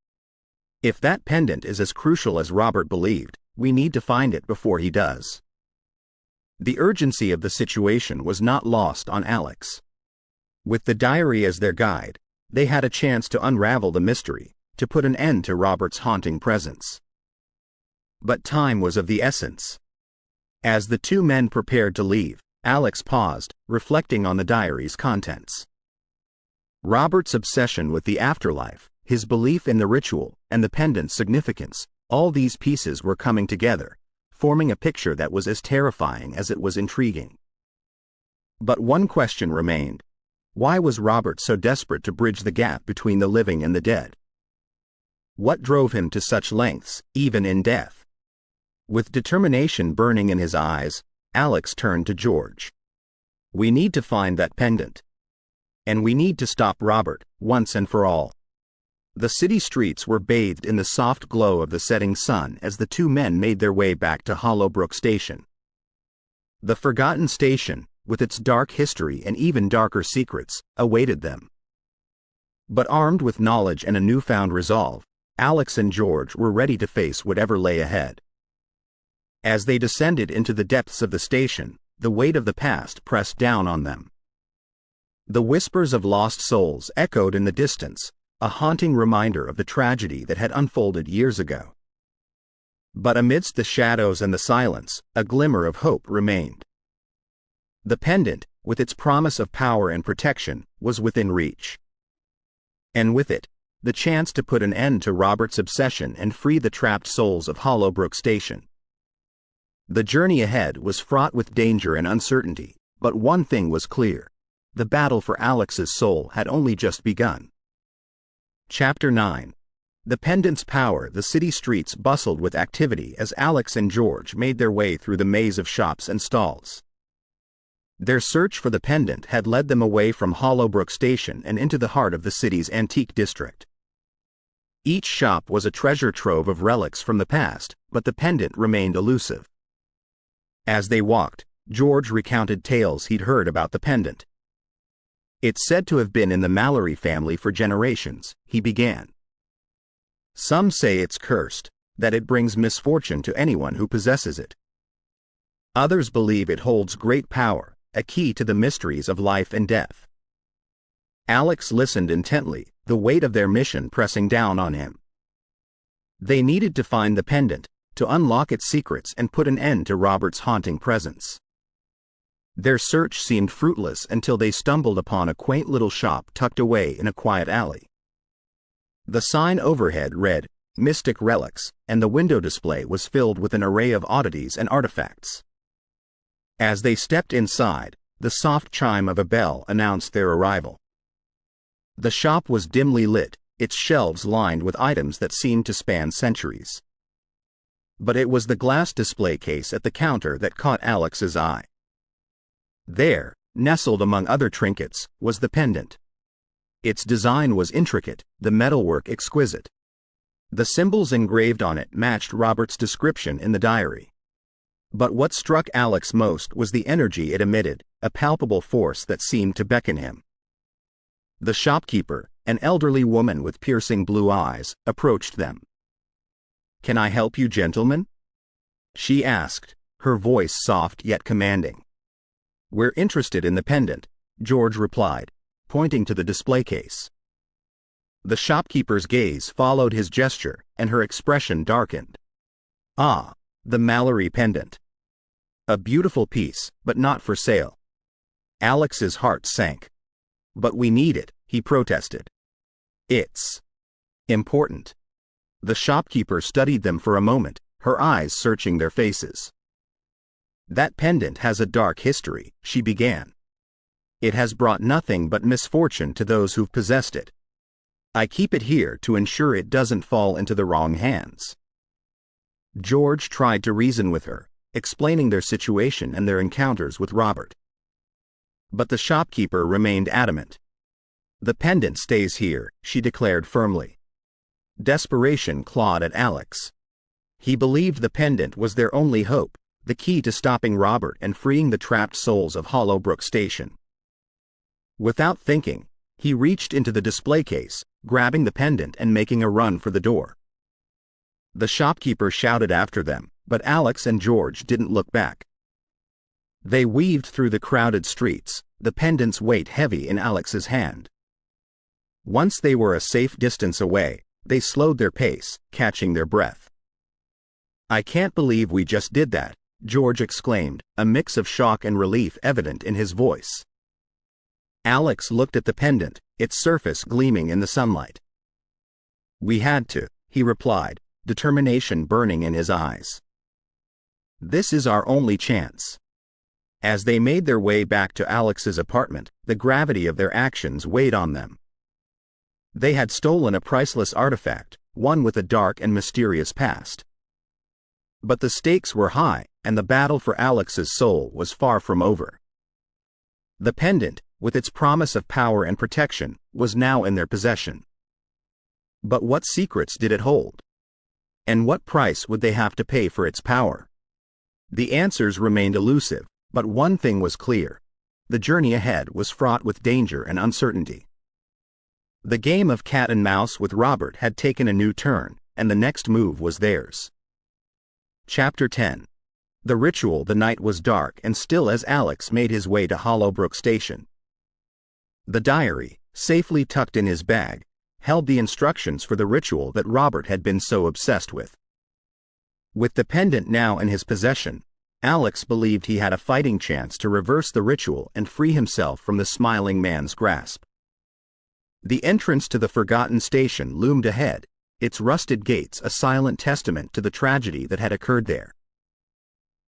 If that pendant is as crucial as Robert believed, we need to find it before he does." The urgency of the situation was not lost on Alex. With the diary as their guide, they had a chance to unravel the mystery, to put an end to Robert's haunting presence. But time was of the essence. As the two men prepared to leave, Alex paused, reflecting on the diary's contents. Robert's obsession with the afterlife, his belief in the ritual, and the pendant's significance, all these pieces were coming together, forming a picture that was as terrifying as it was intriguing. But one question remained. Why was Robert so desperate to bridge the gap between the living and the dead? What drove him to such lengths, even in death? With determination burning in his eyes, Alex turned to George. We need to find that pendant. And we need to stop Robert, once and for all. The city streets were bathed in the soft glow of the setting sun as the two men made their way back to Hollowbrook Station. The forgotten station, with its dark history and even darker secrets, awaited them. But armed with knowledge and a newfound resolve, Alex and George were ready to face whatever lay ahead. As they descended into the depths of the station, the weight of the past pressed down on them. The whispers of lost souls echoed in the distance, a haunting reminder of the tragedy that had unfolded years ago. But amidst the shadows and the silence, a glimmer of hope remained. The pendant, with its promise of power and protection, was within reach. And with it, the chance to put an end to Robert's obsession and free the trapped souls of Hollowbrook Station. The journey ahead was fraught with danger and uncertainty, but one thing was clear: the battle for Alex's soul had only just begun. Chapter 9. The pendant's power. The city streets bustled with activity as Alex and George made their way through the maze of shops and stalls. Their search for the pendant had led them away from Hollowbrook Station and into the heart of the city's antique district. Each shop was a treasure trove of relics from the past, but the pendant remained elusive. As they walked, George recounted tales he'd heard about the pendant. "It's said to have been in the Mallory family for generations," he began. "Some say it's cursed, that it brings misfortune to anyone who possesses it. Others believe it holds great power, a key to the mysteries of life and death." Alex listened intently, the weight of their mission pressing down on him. They needed to find the pendant, to unlock its secrets and put an end to Robert's haunting presence. Their search seemed fruitless until they stumbled upon a quaint little shop tucked away in a quiet alley. The sign overhead read, "Mystic Relics," and the window display was filled with an array of oddities and artifacts. As they stepped inside, the soft chime of a bell announced their arrival. The shop was dimly lit, its shelves lined with items that seemed to span centuries. But it was the glass display case at the counter that caught Alex's eye. There, nestled among other trinkets, was the pendant. Its design was intricate, the metalwork exquisite. The symbols engraved on it matched Robert's description in the diary. But what struck Alex most was the energy it emitted, a palpable force that seemed to beckon him. The shopkeeper, an elderly woman with piercing blue eyes, approached them. "Can I help you, gentlemen?" she asked, her voice soft yet commanding. "We're interested in the pendant," George replied, pointing to the display case. The shopkeeper's gaze followed his gesture, and her expression darkened. "Ah, the Mallory pendant. A beautiful piece, but not for sale." Alex's heart sank. "But we need it," he protested. "It's important." The shopkeeper studied them for a moment, her eyes searching their faces. "That pendant has a dark history," she began. "It has brought nothing but misfortune to those who've possessed it. I keep it here to ensure it doesn't fall into the wrong hands." George tried to reason with her, explaining their situation and their encounters with Robert. But the shopkeeper remained adamant. "The pendant stays here," she declared firmly. Desperation clawed at Alex. He believed the pendant was their only hope, the key to stopping Robert and freeing the trapped souls of Hollowbrook Station. Without thinking, he reached into the display case, grabbing the pendant and making a run for the door. The shopkeeper shouted after them, but Alex and George didn't look back. They weaved through the crowded streets, the pendant's weight heavy in Alex's hand. Once they were a safe distance away, they slowed their pace, catching their breath. "I can't believe we just did that," George exclaimed, a mix of shock and relief evident in his voice. Alex looked at the pendant, its surface gleaming in the sunlight. "We had to," he replied, determination burning in his eyes. "This is our only chance." As they made their way back to Alex's apartment, the gravity of their actions weighed on them. They had stolen a priceless artifact, one with a dark and mysterious past. But the stakes were high, and the battle for Alex's soul was far from over. The pendant, with its promise of power and protection, was now in their possession. But what secrets did it hold? And what price would they have to pay for its power? The answers remained elusive, but one thing was clear. The journey ahead was fraught with danger and uncertainty. The game of cat and mouse with Robert had taken a new turn, and the next move was theirs. Chapter 10. The ritual. The night was dark and still as Alex made his way to Hollowbrook Station. The diary, safely tucked in his bag, held the instructions for the ritual that Robert had been so obsessed with. With the pendant now in his possession, Alex believed he had a fighting chance to reverse the ritual and free himself from the smiling man's grasp. The entrance to the forgotten station loomed ahead, its rusted gates a silent testament to the tragedy that had occurred there.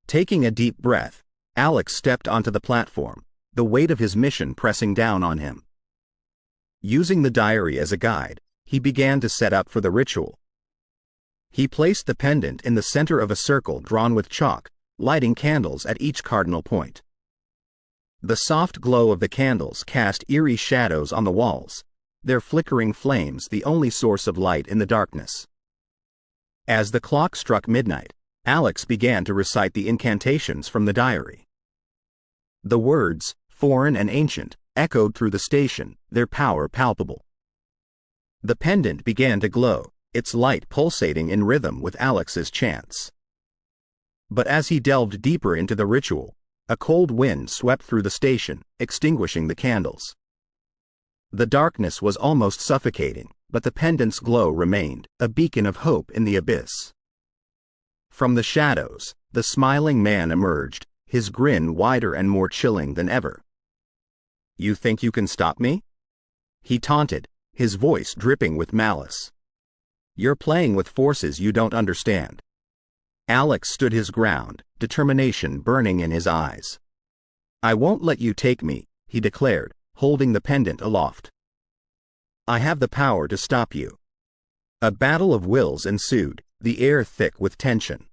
Taking a deep breath, Alex stepped onto the platform, the weight of his mission pressing down on him. Using the diary as a guide, he began to set up for the ritual. He placed the pendant in the center of a circle drawn with chalk, lighting candles at each cardinal point. The soft glow of the candles cast eerie shadows on the walls, their flickering flames the only source of light in the darkness. As the clock struck midnight, Alex began to recite the incantations from the diary. The words, foreign and ancient, echoed through the station, their power palpable. The pendant began to glow, its light pulsating in rhythm with Alex's chants. But as he delved deeper into the ritual, a cold wind swept through the station, extinguishing the candles. The darkness was almost suffocating, but the pendant's glow remained, a beacon of hope in the abyss. From the shadows, the smiling man emerged, his grin wider and more chilling than ever. "You think you can stop me?" he taunted, his voice dripping with malice. "You're playing with forces you don't understand." Alex stood his ground, determination burning in his eyes. "I won't let you take me," he declared, holding the pendant aloft. "I have the power to stop you." A battle of wills ensued, the air thick with tension.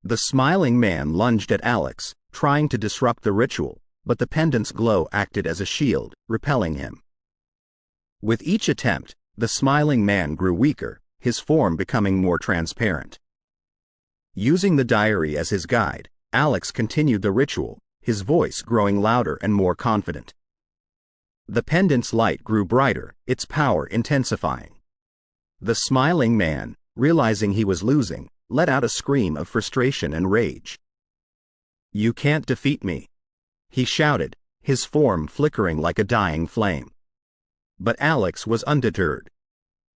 The smiling man lunged at Alex, trying to disrupt the ritual, but the pendant's glow acted as a shield, repelling him. With each attempt, the smiling man grew weaker, his form becoming more transparent. Using the diary as his guide, Alex continued the ritual, his voice growing louder and more confident. The pendant's light grew brighter, its power intensifying. The smiling man, realizing he was losing, let out a scream of frustration and rage. "You can't defeat me," he shouted, his form flickering like a dying flame. But Alex was undeterred.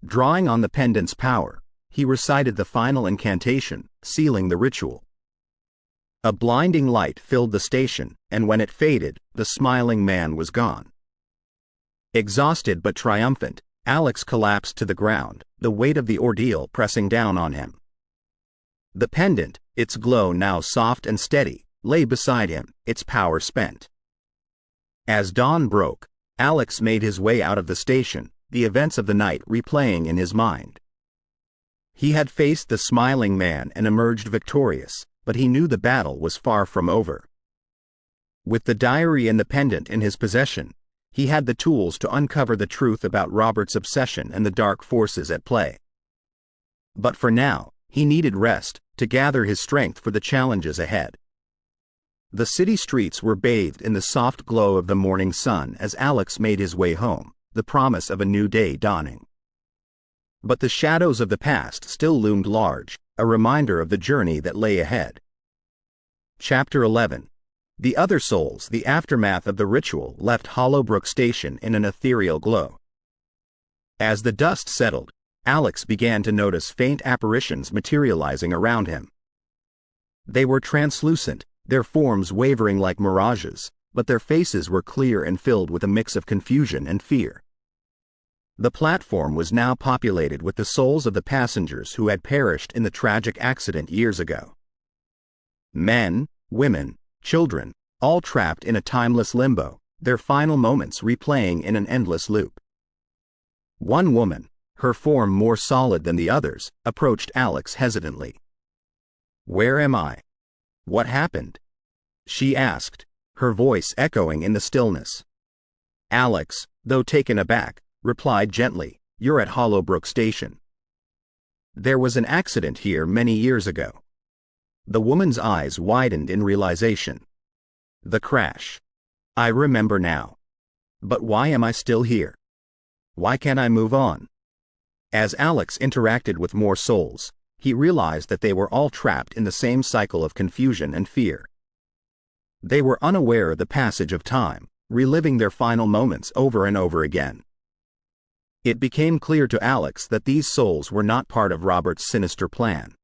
Drawing on the pendant's power, he recited the final incantation, sealing the ritual. A blinding light filled the station, and when it faded, the smiling man was gone. Exhausted but triumphant, Alex collapsed to the ground, the weight of the ordeal pressing down on him. The pendant, its glow now soft and steady, lay beside him, its power spent. As dawn broke, Alex made his way out of the station, the events of the night replaying in his mind. He had faced the smiling man and emerged victorious, but he knew the battle was far from over. With the diary and the pendant in his possession, he had the tools to uncover the truth about Robert's obsession and the dark forces at play. But for now, he needed rest, to gather his strength for the challenges ahead. The city streets were bathed in the soft glow of the morning sun as Alex made his way home, the promise of a new day dawning. But the shadows of the past still loomed large, a reminder of the journey that lay ahead. Chapter 11. The other souls. The aftermath of the ritual left Hollowbrook Station in an ethereal glow. As the dust settled, Alex began to notice faint apparitions materializing around him. They were translucent, their forms wavering like mirages, but their faces were clear and filled with a mix of confusion and fear. The platform was now populated with the souls of the passengers who had perished in the tragic accident years ago. Men, women, children, all trapped in a timeless limbo, their final moments replaying in an endless loop. One woman, her form more solid than the others, approached Alex hesitantly. "Where am I? What happened?" she asked, her voice echoing in the stillness. Alex, though taken aback, replied gently, "You're at Hollowbrook Station. There was an accident here many years ago." The woman's eyes widened in realization. The crash. I remember now. But why am I still here? Why can't I move on? As Alex interacted with more souls, he realized that they were all trapped in the same cycle of confusion and fear. They were unaware of the passage of time, reliving their final moments over and over again. It became clear to Alex that these souls were not part of Robert's sinister plan.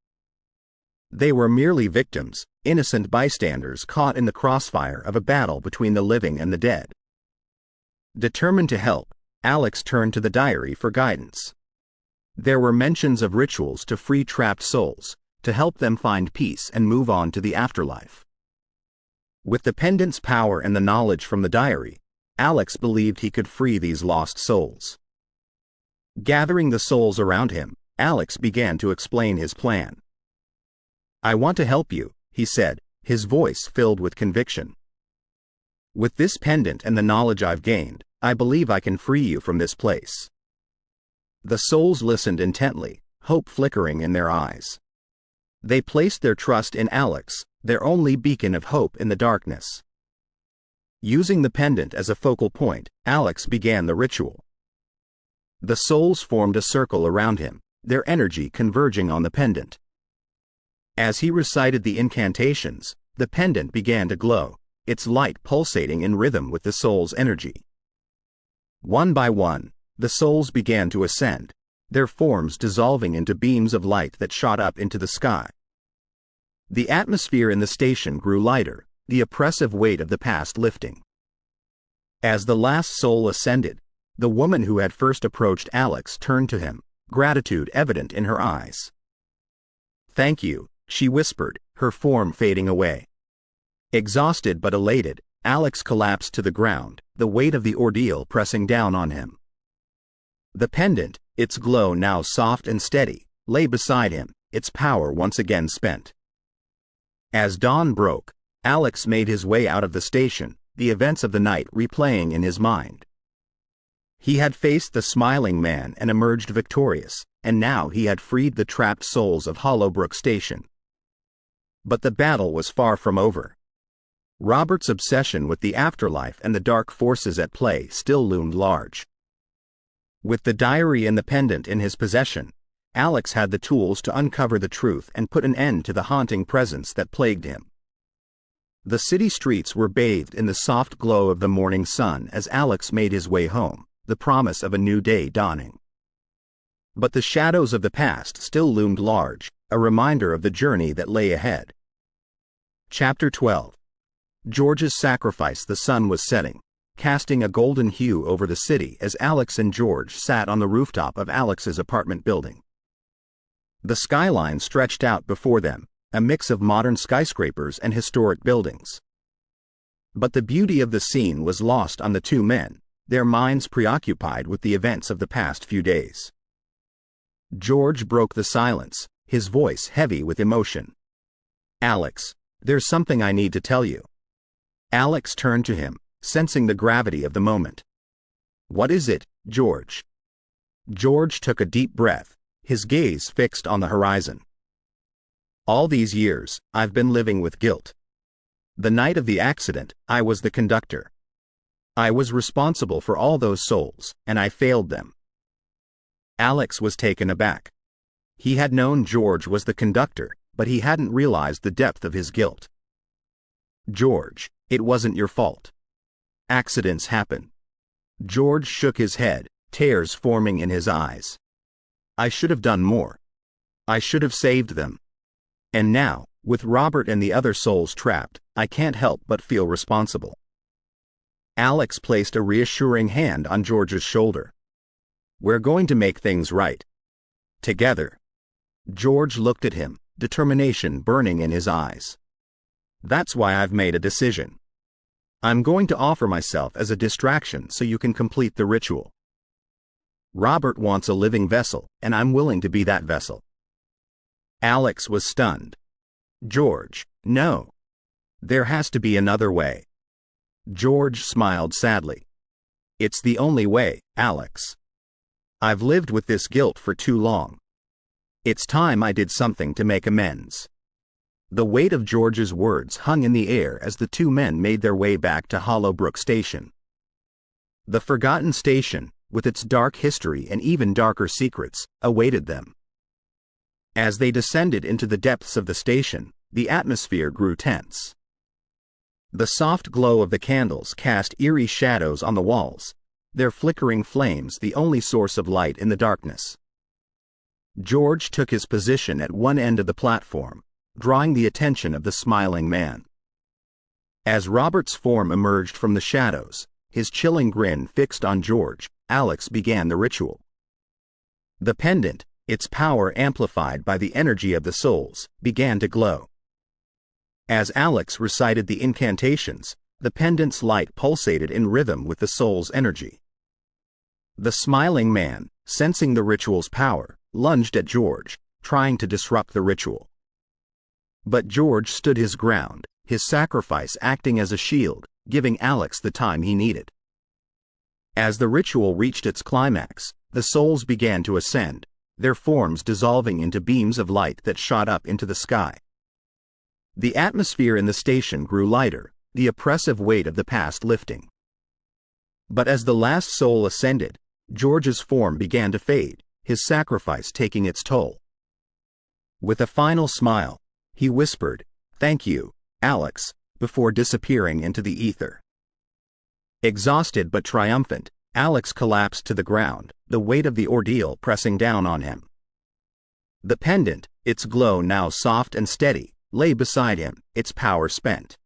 They were merely victims, innocent bystanders caught in the crossfire of a battle between the living and the dead. Determined to help, Alex turned to the diary for guidance. There were mentions of rituals to free trapped souls, to help them find peace and move on to the afterlife. With the pendant's power and the knowledge from the diary, Alex believed he could free these lost souls. Gathering the souls around him, Alex began to explain his plan. "I want to help you," he said, his voice filled with conviction. "With this pendant and the knowledge I've gained, I believe I can free you from this place." The souls listened intently, hope flickering in their eyes. They placed their trust in Alex, their only beacon of hope in the darkness. Using the pendant as a focal point, Alex began the ritual. The souls formed a circle around him, their energy converging on the pendant. As he recited the incantations, the pendant began to glow, its light pulsating in rhythm with the soul's energy. One by one, the souls began to ascend, their forms dissolving into beams of light that shot up into the sky. The atmosphere in the station grew lighter, the oppressive weight of the past lifting. As the last soul ascended, the woman who had first approached Alex turned to him, gratitude evident in her eyes. "Thank you," she whispered, her form fading away. Exhausted but elated, Alex collapsed to the ground, the weight of the ordeal pressing down on him. The pendant, its glow now soft and steady, lay beside him, its power once again spent. As dawn broke, Alex made his way out of the station, the events of the night replaying in his mind. He had faced the smiling man and emerged victorious, and now he had freed the trapped souls of Hollowbrook Station. But the battle was far from over. Robert's obsession with the afterlife and the dark forces at play still loomed large. With the diary and the pendant in his possession, Alex had the tools to uncover the truth and put an end to the haunting presence that plagued him. The city streets were bathed in the soft glow of the morning sun as Alex made his way home, the promise of a new day dawning. But the shadows of the past still loomed large, a reminder of the journey that lay ahead. Chapter 12. George's sacrifice. The sun was setting, casting a golden hue over the city as Alex and George sat on the rooftop of Alex's apartment building. The skyline stretched out before them, a mix of modern skyscrapers and historic buildings. But the beauty of the scene was lost on the two men, their minds preoccupied with the events of the past few days. George broke the silence, his voice heavy with emotion. "Alex, there's something I need to tell you." Alex turned to him, sensing the gravity of the moment. "What is it, George?" George took a deep breath, his gaze fixed on the horizon. "All these years, I've been living with guilt. The night of the accident, I was the conductor. I was responsible for all those souls, and I failed them." Alex was taken aback. He had known George was the conductor, but he hadn't realized the depth of his guilt. "George, it wasn't your fault. Accidents happen." George shook his head, tears forming in his eyes. "I should have done more. I should have saved them. And now, with Robert and the other souls trapped, I can't help but feel responsible." Alex placed a reassuring hand on George's shoulder. "We're going to make things right. Together." George looked at him, determination burning in his eyes. "That's why I've made a decision. I'm going to offer myself as a distraction so you can complete the ritual. Robert wants a living vessel, and I'm willing to be that vessel." Alex was stunned. "George, no. There has to be another way." George smiled sadly. "It's the only way, Alex. I've lived with this guilt for too long. It's time I did something to make amends." The weight of George's words hung in the air as the two men made their way back to Hollowbrook Station. The forgotten station, with its dark history and even darker secrets, awaited them. As they descended into the depths of the station, the atmosphere grew tense. The soft glow of the candles cast eerie shadows on the walls, their flickering flames the only source of light in the darkness. George took his position at one end of the platform, drawing the attention of the smiling man. As Robert's form emerged from the shadows, his chilling grin fixed on George, Alex began the ritual. The pendant, its power amplified by the energy of the souls, began to glow. As Alex recited the incantations, the pendant's light pulsated in rhythm with the soul's energy. The smiling man, sensing the ritual's power, lunged at George, trying to disrupt the ritual. But George stood his ground, his sacrifice acting as a shield, giving Alex the time he needed. As the ritual reached its climax, the souls began to ascend, their forms dissolving into beams of light that shot up into the sky. The atmosphere in the station grew lighter, the oppressive weight of the past lifting. But as the last soul ascended, George's form began to fade, his sacrifice taking its toll. With a final smile, he whispered, "Thank you, Alex," before disappearing into the ether. Exhausted but triumphant, Alex collapsed to the ground, the weight of the ordeal pressing down on him. The pendant, its glow now soft and steady, lay beside him, its power spent.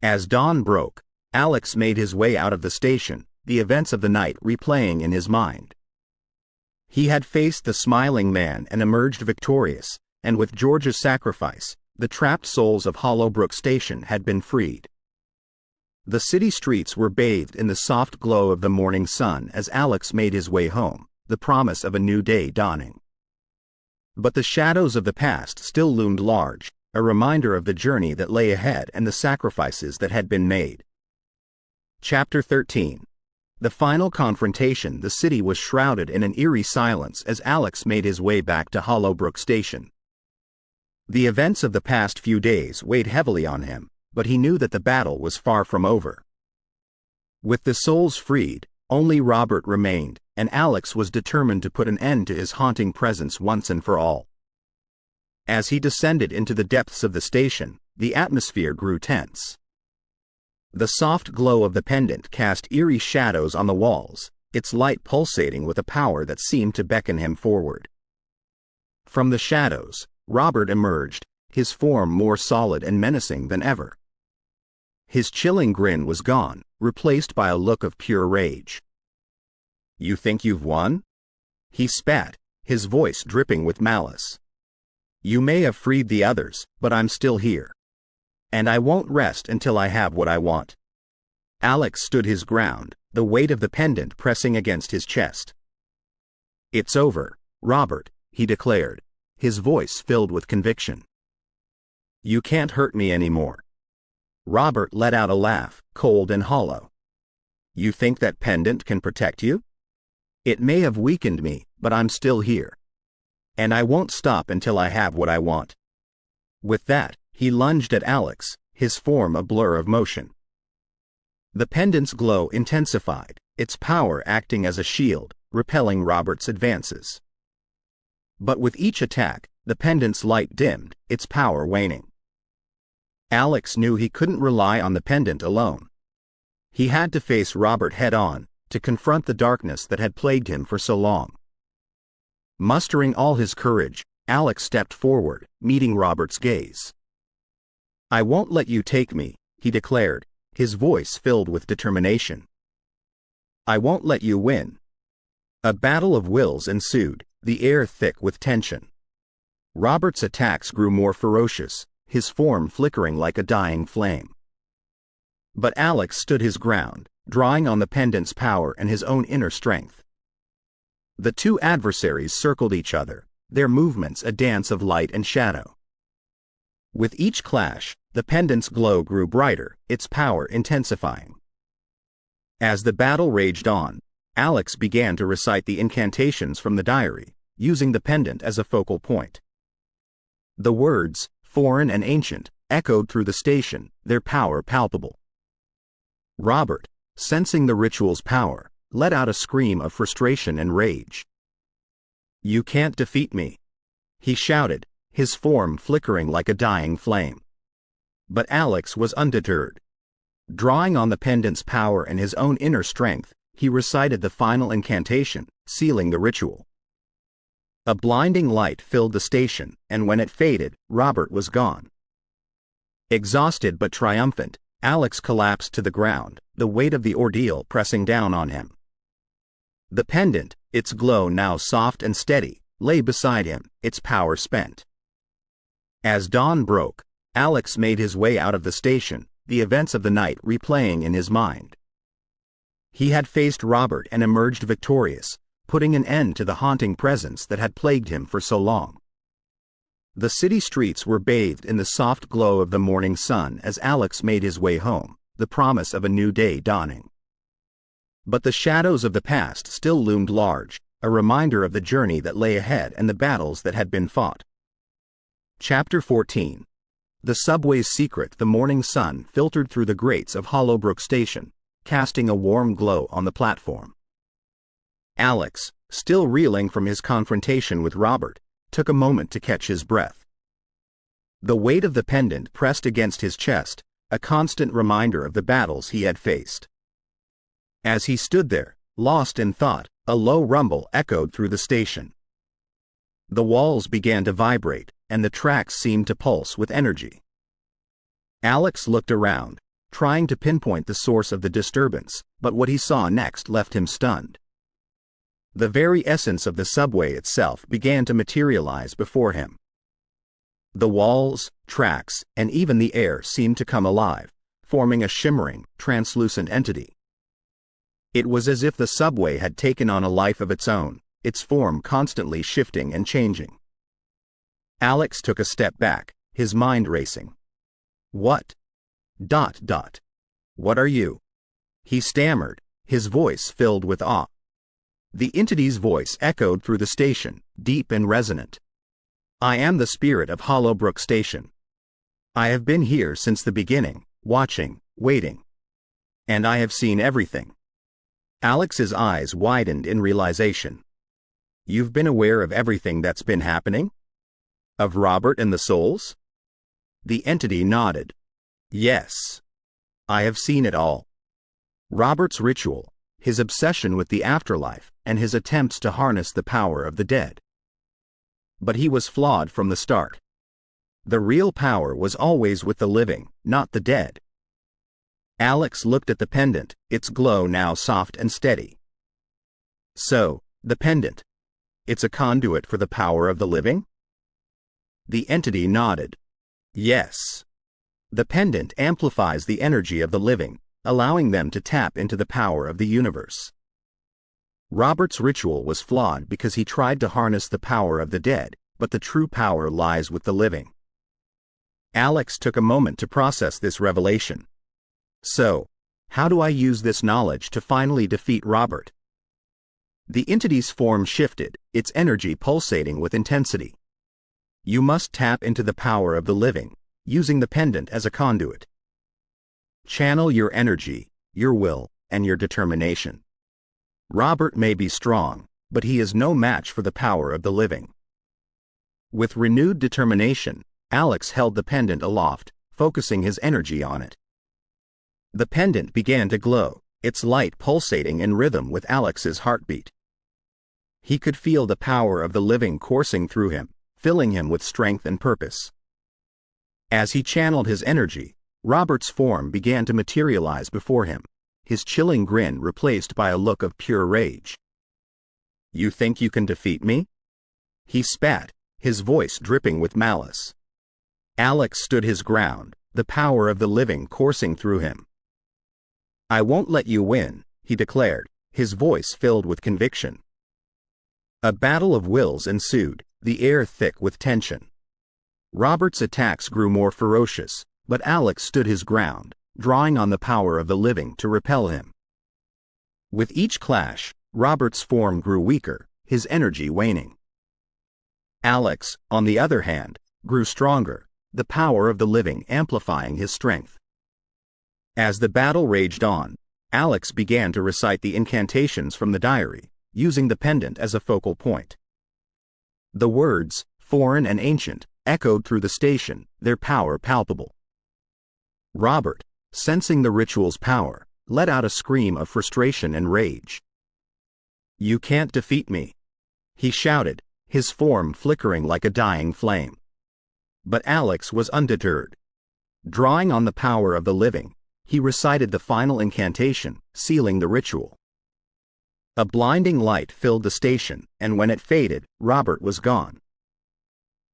As dawn broke, Alex made his way out of the station, the events of the night replaying in his mind. He had faced the smiling man and emerged victorious, and with George's sacrifice, the trapped souls of Hollowbrook Station had been freed. The city streets were bathed in the soft glow of the morning sun as Alex made his way home, the promise of a new day dawning. But the shadows of the past still loomed large, a reminder of the journey that lay ahead and the sacrifices that had been made. Chapter 13. The final confrontation. The city was shrouded in an eerie silence as Alex made his way back to Hollowbrook Station. The events of the past few days weighed heavily on him, but he knew that the battle was far from over. With the souls freed, only Robert remained, and Alex was determined to put an end to his haunting presence once and for all. As he descended into the depths of the station, the atmosphere grew tense. The soft glow of the pendant cast eerie shadows on the walls, its light pulsating with a power that seemed to beckon him forward. From the shadows, Robert emerged, his form more solid and menacing than ever. His chilling grin was gone, replaced by a look of pure rage. "You think you've won?" he spat, his voice dripping with malice. "You may have freed the others, but I'm still here. And I won't rest until I have what I want." Alex stood his ground, the weight of the pendant pressing against his chest. "It's over, Robert," he declared, his voice filled with conviction. "You can't hurt me anymore." Robert let out a laugh, cold and hollow. "You think that pendant can protect you? It may have weakened me, but I'm still here. And I won't stop until I have what I want." With that, he lunged at Alex, his form a blur of motion. The pendant's glow intensified, its power acting as a shield, repelling Robert's advances. But with each attack, the pendant's light dimmed, its power waning. Alex knew he couldn't rely on the pendant alone. He had to face Robert head-on, to confront the darkness that had plagued him for so long. Mustering all his courage, Alex stepped forward, meeting Robert's gaze. "I won't let you take me," he declared, his voice filled with determination. "I won't let you win." A battle of wills ensued, the air thick with tension. Robert's attacks grew more ferocious, his form flickering like a dying flame. But Alex stood his ground, drawing on the pendant's power and his own inner strength. The two adversaries circled each other, their movements a dance of light and shadow. With each clash, The pendant's glow grew brighter, its power intensifying. As the battle raged on, Alex began to recite the incantations from the diary, using the pendant as a focal point. The words, foreign and ancient, echoed through the station, their power palpable. Robert, sensing the ritual's power, let out a scream of frustration and rage. "You can't defeat me," he shouted, his form flickering like a dying flame. But Alex was undeterred. Drawing on the pendant's power and his own inner strength, he recited the final incantation, sealing the ritual. A blinding light filled the station, and when it faded, Robert was gone. Exhausted but triumphant, Alex collapsed to the ground, the weight of the ordeal pressing down on him. The pendant, its glow now soft and steady, lay beside him, its power spent. As dawn broke, Alex made his way out of the station, the events of the night replaying in his mind. He had faced Robert and emerged victorious, putting an end to the haunting presence that had plagued him for so long. The city streets were bathed in the soft glow of the morning sun as Alex made his way home, the promise of a new day dawning. But the shadows of the past still loomed large, a reminder of the journey that lay ahead and the battles that had been fought. Chapter 14. The subway's secret. The morning sun filtered through the grates of Hollowbrook Station, casting a warm glow on the platform. Alex, still reeling from his confrontation with Robert, took a moment to catch his breath. The weight of the pendant pressed against his chest, a constant reminder of the battles he had faced. As he stood there, lost in thought, a low rumble echoed through the station. The walls began to vibrate, and the tracks seemed to pulse with energy. Alex looked around, trying to pinpoint the source of the disturbance, but what he saw next left him stunned. The very essence of the subway itself began to materialize before him. The walls, tracks, and even the air seemed to come alive, forming a shimmering, translucent entity. It was as if the subway had taken on a life of its own, its form constantly shifting and changing. Alex took a step back, his mind racing. What? What are you? He stammered, his voice filled with awe. The entity's voice echoed through the station, deep and resonant. "I am the spirit of Hollowbrook Station. I have been here since the beginning, watching, waiting. And I have seen everything." Alex's eyes widened in realization. "You've been aware of everything that's been happening? Of Robert and the souls?" The entity nodded. "Yes. I have seen it all. Robert's ritual, his obsession with the afterlife, and his attempts to harness the power of the dead. But he was flawed from the start. The real power was always with the living, not the dead." Alex looked at the pendant, its glow now soft and steady. "So, the pendant. It's a conduit for the power of the living?" The entity nodded. "Yes. The pendant amplifies the energy of the living, allowing them to tap into the power of the universe. Robert's ritual was flawed because he tried to harness the power of the dead, but the true power lies with the living." Alex took a moment to process this revelation. "So, how do I use this knowledge to finally defeat Robert?" The entity's form shifted, its energy pulsating with intensity. "You must tap into the power of the living, using the pendant as a conduit. Channel your energy, your will, and your determination. Robert may be strong, but he is no match for the power of the living." With renewed determination, Alex held the pendant aloft, focusing his energy on it. The pendant began to glow, its light pulsating in rhythm with Alex's heartbeat. He could feel the power of the living coursing through him, filling him with strength and purpose. As he channeled his energy, Robert's form began to materialize before him, his chilling grin replaced by a look of pure rage. "You think you can defeat me?" He spat, his voice dripping with malice. Alex stood his ground, the power of the living coursing through him. "I won't let you win," he declared, his voice filled with conviction. A battle of wills ensued, the air thick with tension. Robert's attacks grew more ferocious, But Alex stood his ground, drawing on the power of the living to repel him. With each clash, Robert's form grew weaker, his energy waning. Alex, on the other hand, grew stronger, the power of the living amplifying his strength. As the battle raged on, Alex began to recite the incantations from the diary, using the pendant as a focal point. The words, foreign and ancient, echoed through the station, their power palpable. Robert, sensing the ritual's power, let out a scream of frustration and rage. "You can't defeat me," he shouted, his form flickering like a dying flame. But Alex was undeterred. Drawing on the power of the living, he recited the final incantation, sealing the ritual. A blinding light filled the station, and when it faded, Robert was gone.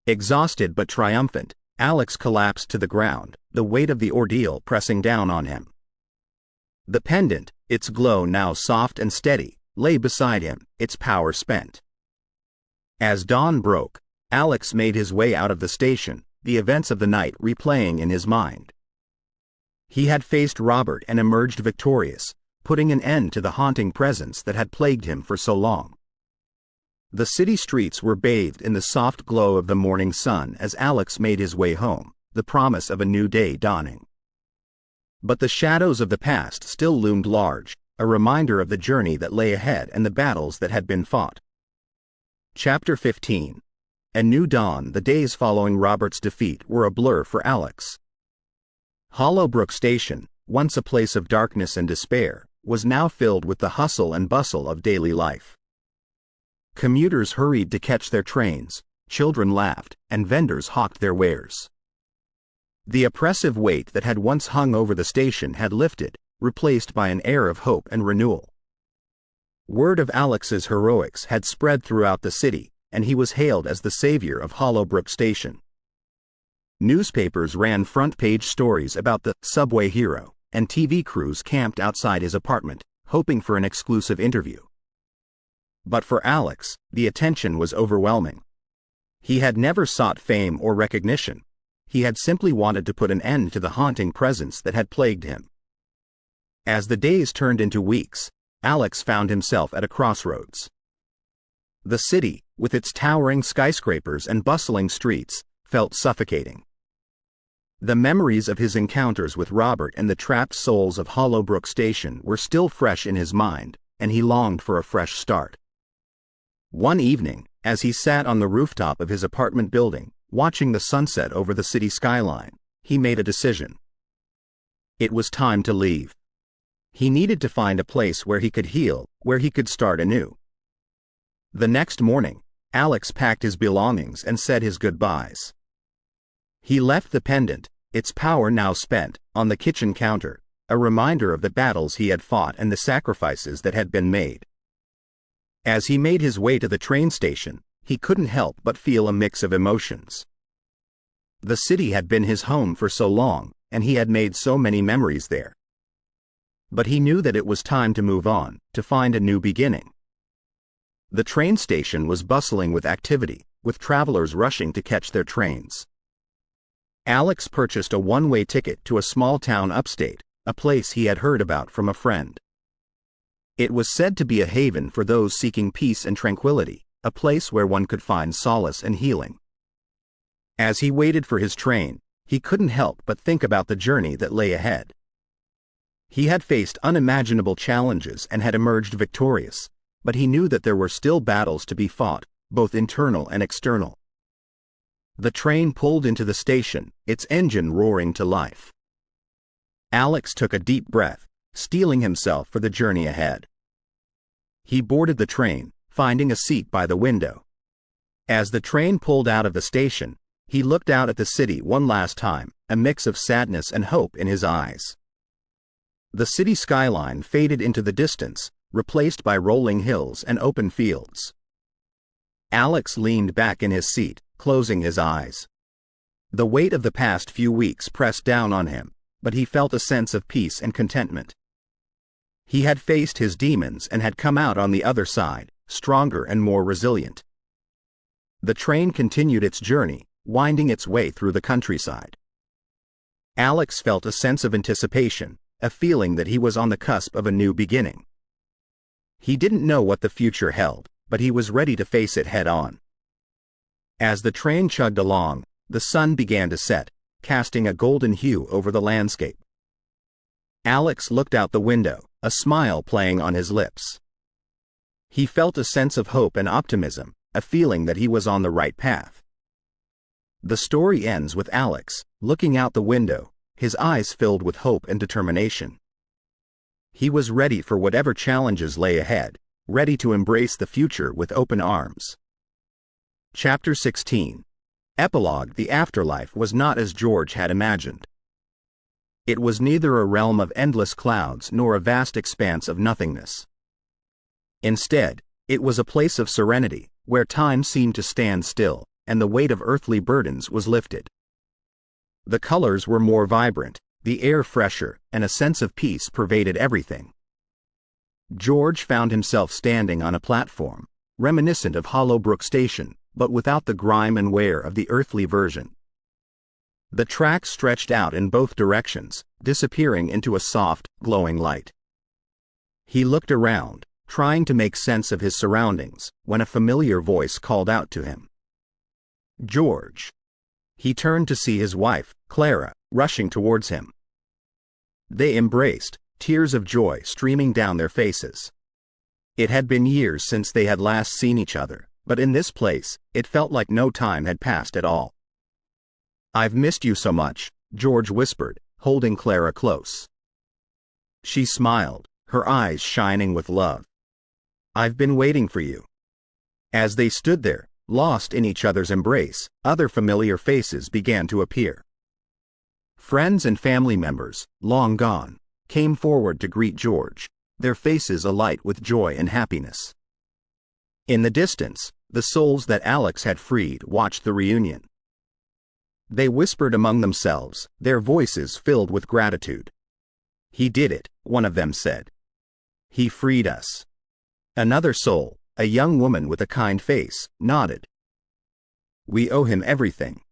Exhausted but triumphant, Alex collapsed to the ground, the weight of the ordeal pressing down on him. The pendant, its glow now soft and steady, lay beside him, its power spent. As dawn broke, Alex made his way out of the station, the events of the night replaying in his mind. He had faced Robert and emerged victorious, putting an end to the haunting presence that had plagued him for so long. The city streets were bathed in the soft glow of the morning sun as Alex made his way home, the promise of a new day dawning. But the shadows of the past still loomed large, a reminder of the journey that lay ahead and the battles that had been fought. Chapter 15. A New Dawn. The days following Robert's defeat were a blur for Alex. Hollowbrook Station, once a place of darkness and despair, was now filled with the hustle and bustle of daily life. Commuters hurried to catch their trains, children laughed, and vendors hawked their wares. The oppressive weight that had once hung over the station had lifted, replaced by an air of hope and renewal. Word of Alex's heroics had spread throughout the city, and he was hailed as the savior of Hollowbrook Station. Newspapers ran front-page stories about the subway hero, and TV crews camped outside his apartment, hoping for an exclusive interview. But for Alex, the attention was overwhelming. He had never sought fame or recognition. He had simply wanted to put an end to the haunting presence that had plagued him. As the days turned into weeks, Alex found himself at a crossroads. The city, with its towering skyscrapers and bustling streets, felt suffocating. The memories of his encounters with Robert and the trapped souls of Hollowbrook Station were still fresh in his mind, and he longed for a fresh start. One evening, as he sat on the rooftop of his apartment building, watching the sunset over the city skyline, he made a decision. It was time to leave. He needed to find a place where he could heal, where he could start anew. The next morning, Alex packed his belongings and said his goodbyes. He left the pendant, its power now spent, on the kitchen counter, a reminder of the battles he had fought and the sacrifices that had been made. As he made his way to the train station, he couldn't help but feel a mix of emotions. The city had been his home for so long, and he had made so many memories there. But he knew that it was time to move on, to find a new beginning. The train station was bustling with activity, with travelers rushing to catch their trains. Alex purchased a one-way ticket to a small town upstate, a place he had heard about from a friend. It was said to be a haven for those seeking peace and tranquility, a place where one could find solace and healing. As he waited for his train, he couldn't help but think about the journey that lay ahead. He had faced unimaginable challenges and had emerged victorious, but he knew that there were still battles to be fought, both internal and external. The train pulled into the station, its engine roaring to life. Alex took a deep breath, steeling himself for the journey ahead. He boarded the train, finding a seat by the window. As the train pulled out of the station, he looked out at the city one last time, a mix of sadness and hope in his eyes. The city skyline faded into the distance, replaced by rolling hills and open fields. Alex leaned back in his seat, closing his eyes. The weight of the past few weeks pressed down on him, but he felt a sense of peace and contentment. He had faced his demons and had come out on the other side, stronger and more resilient. The train continued its journey, winding its way through the countryside. Alex felt a sense of anticipation, a feeling that he was on the cusp of a new beginning. He didn't know what the future held, but he was ready to face it head-on. As the train chugged along, the sun began to set, casting a golden hue over the landscape. Alex looked out the window, a smile playing on his lips. He felt a sense of hope and optimism, a feeling that he was on the right path. The story ends with Alex, looking out the window, his eyes filled with hope and determination. He was ready for whatever challenges lay ahead, ready to embrace the future with open arms. Chapter 16. Epilogue. The afterlife was not as George had imagined. It was neither a realm of endless clouds nor a vast expanse of nothingness. Instead, it was a place of serenity, where time seemed to stand still, and the weight of earthly burdens was lifted. The colors were more vibrant, the air fresher, and a sense of peace pervaded everything. George found himself standing on a platform, reminiscent of Hollowbrook Station, but without the grime and wear of the earthly version. The tracks stretched out in both directions, disappearing into a soft, glowing light. He looked around, trying to make sense of his surroundings, when a familiar voice called out to him. "George." He turned to see his wife, Clara, rushing towards him. They embraced, tears of joy streaming down their faces. It had been years since they had last seen each other, but in this place, it felt like no time had passed at all. "I've missed you so much," George whispered, holding Clara close. She smiled, her eyes shining with love. "I've been waiting for you." As they stood there, lost in each other's embrace, other familiar faces began to appear. Friends and family members, long gone, came forward to greet George, their faces alight with joy and happiness. In the distance, the souls that Alex had freed watched the reunion. They whispered among themselves, their voices filled with gratitude. "He did it," one of them said. "He freed us." Another soul, a young woman with a kind face, nodded. "We owe him everything."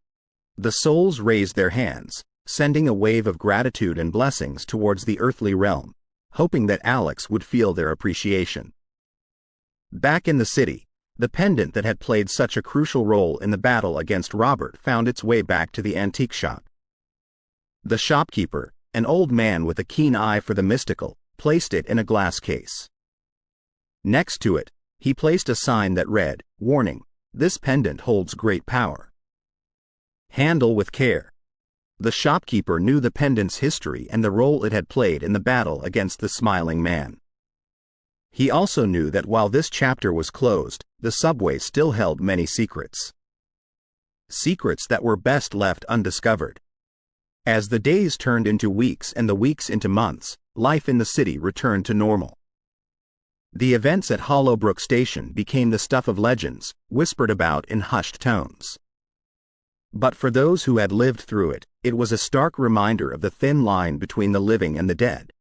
The souls raised their hands, sending a wave of gratitude and blessings towards the earthly realm, hoping that Alex would feel their appreciation. Back in the city, the pendant that had played such a crucial role in the battle against Robert found its way back to the antique shop. The shopkeeper, an old man with a keen eye for the mystical, placed it in a glass case. Next to it, he placed a sign that read, "Warning, this pendant holds great power. Handle with care." The shopkeeper knew the pendant's history and the role it had played in the battle against the smiling man. He also knew that while this chapter was closed, the subway still held many secrets. Secrets that were best left undiscovered. As the days turned into weeks and the weeks into months, life in the city returned to normal. The events at Hollowbrook Station became the stuff of legends, whispered about in hushed tones. But for those who had lived through it, it was a stark reminder of the thin line between the living and the dead.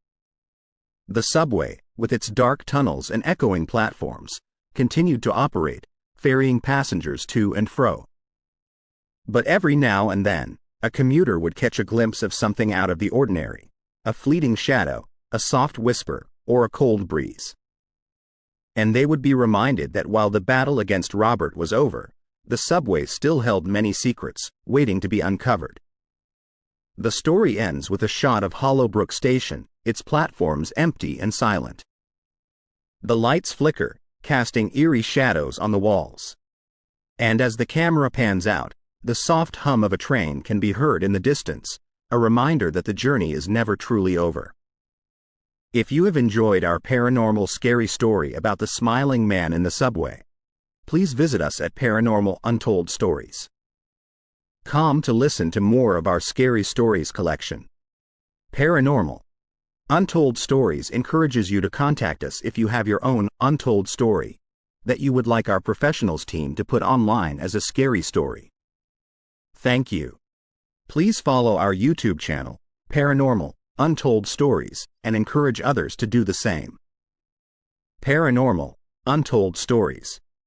The subway, with its dark tunnels and echoing platforms, continued to operate, ferrying passengers to and fro. But every now and then, a commuter would catch a glimpse of something out of the ordinary, a fleeting shadow, a soft whisper, or a cold breeze. And they would be reminded that while the battle against Robert was over, the subway still held many secrets, waiting to be uncovered. The story ends with a shot of Hollowbrook Station, its platforms empty and silent. The lights flicker, casting eerie shadows on the walls. And as the camera pans out, the soft hum of a train can be heard in the distance, a reminder that the journey is never truly over. If you have enjoyed our paranormal scary story about the smiling man in the subway, please visit us at Paranormal Untold Stories. Come to listen to more of our scary stories collection. Paranormal Untold Stories encourages you to contact us if you have your own untold story that you would like our professionals team to put online as a scary story. Thank you. Please follow our YouTube channel, Paranormal Untold Stories, and encourage others to do the same. Paranormal Untold Stories.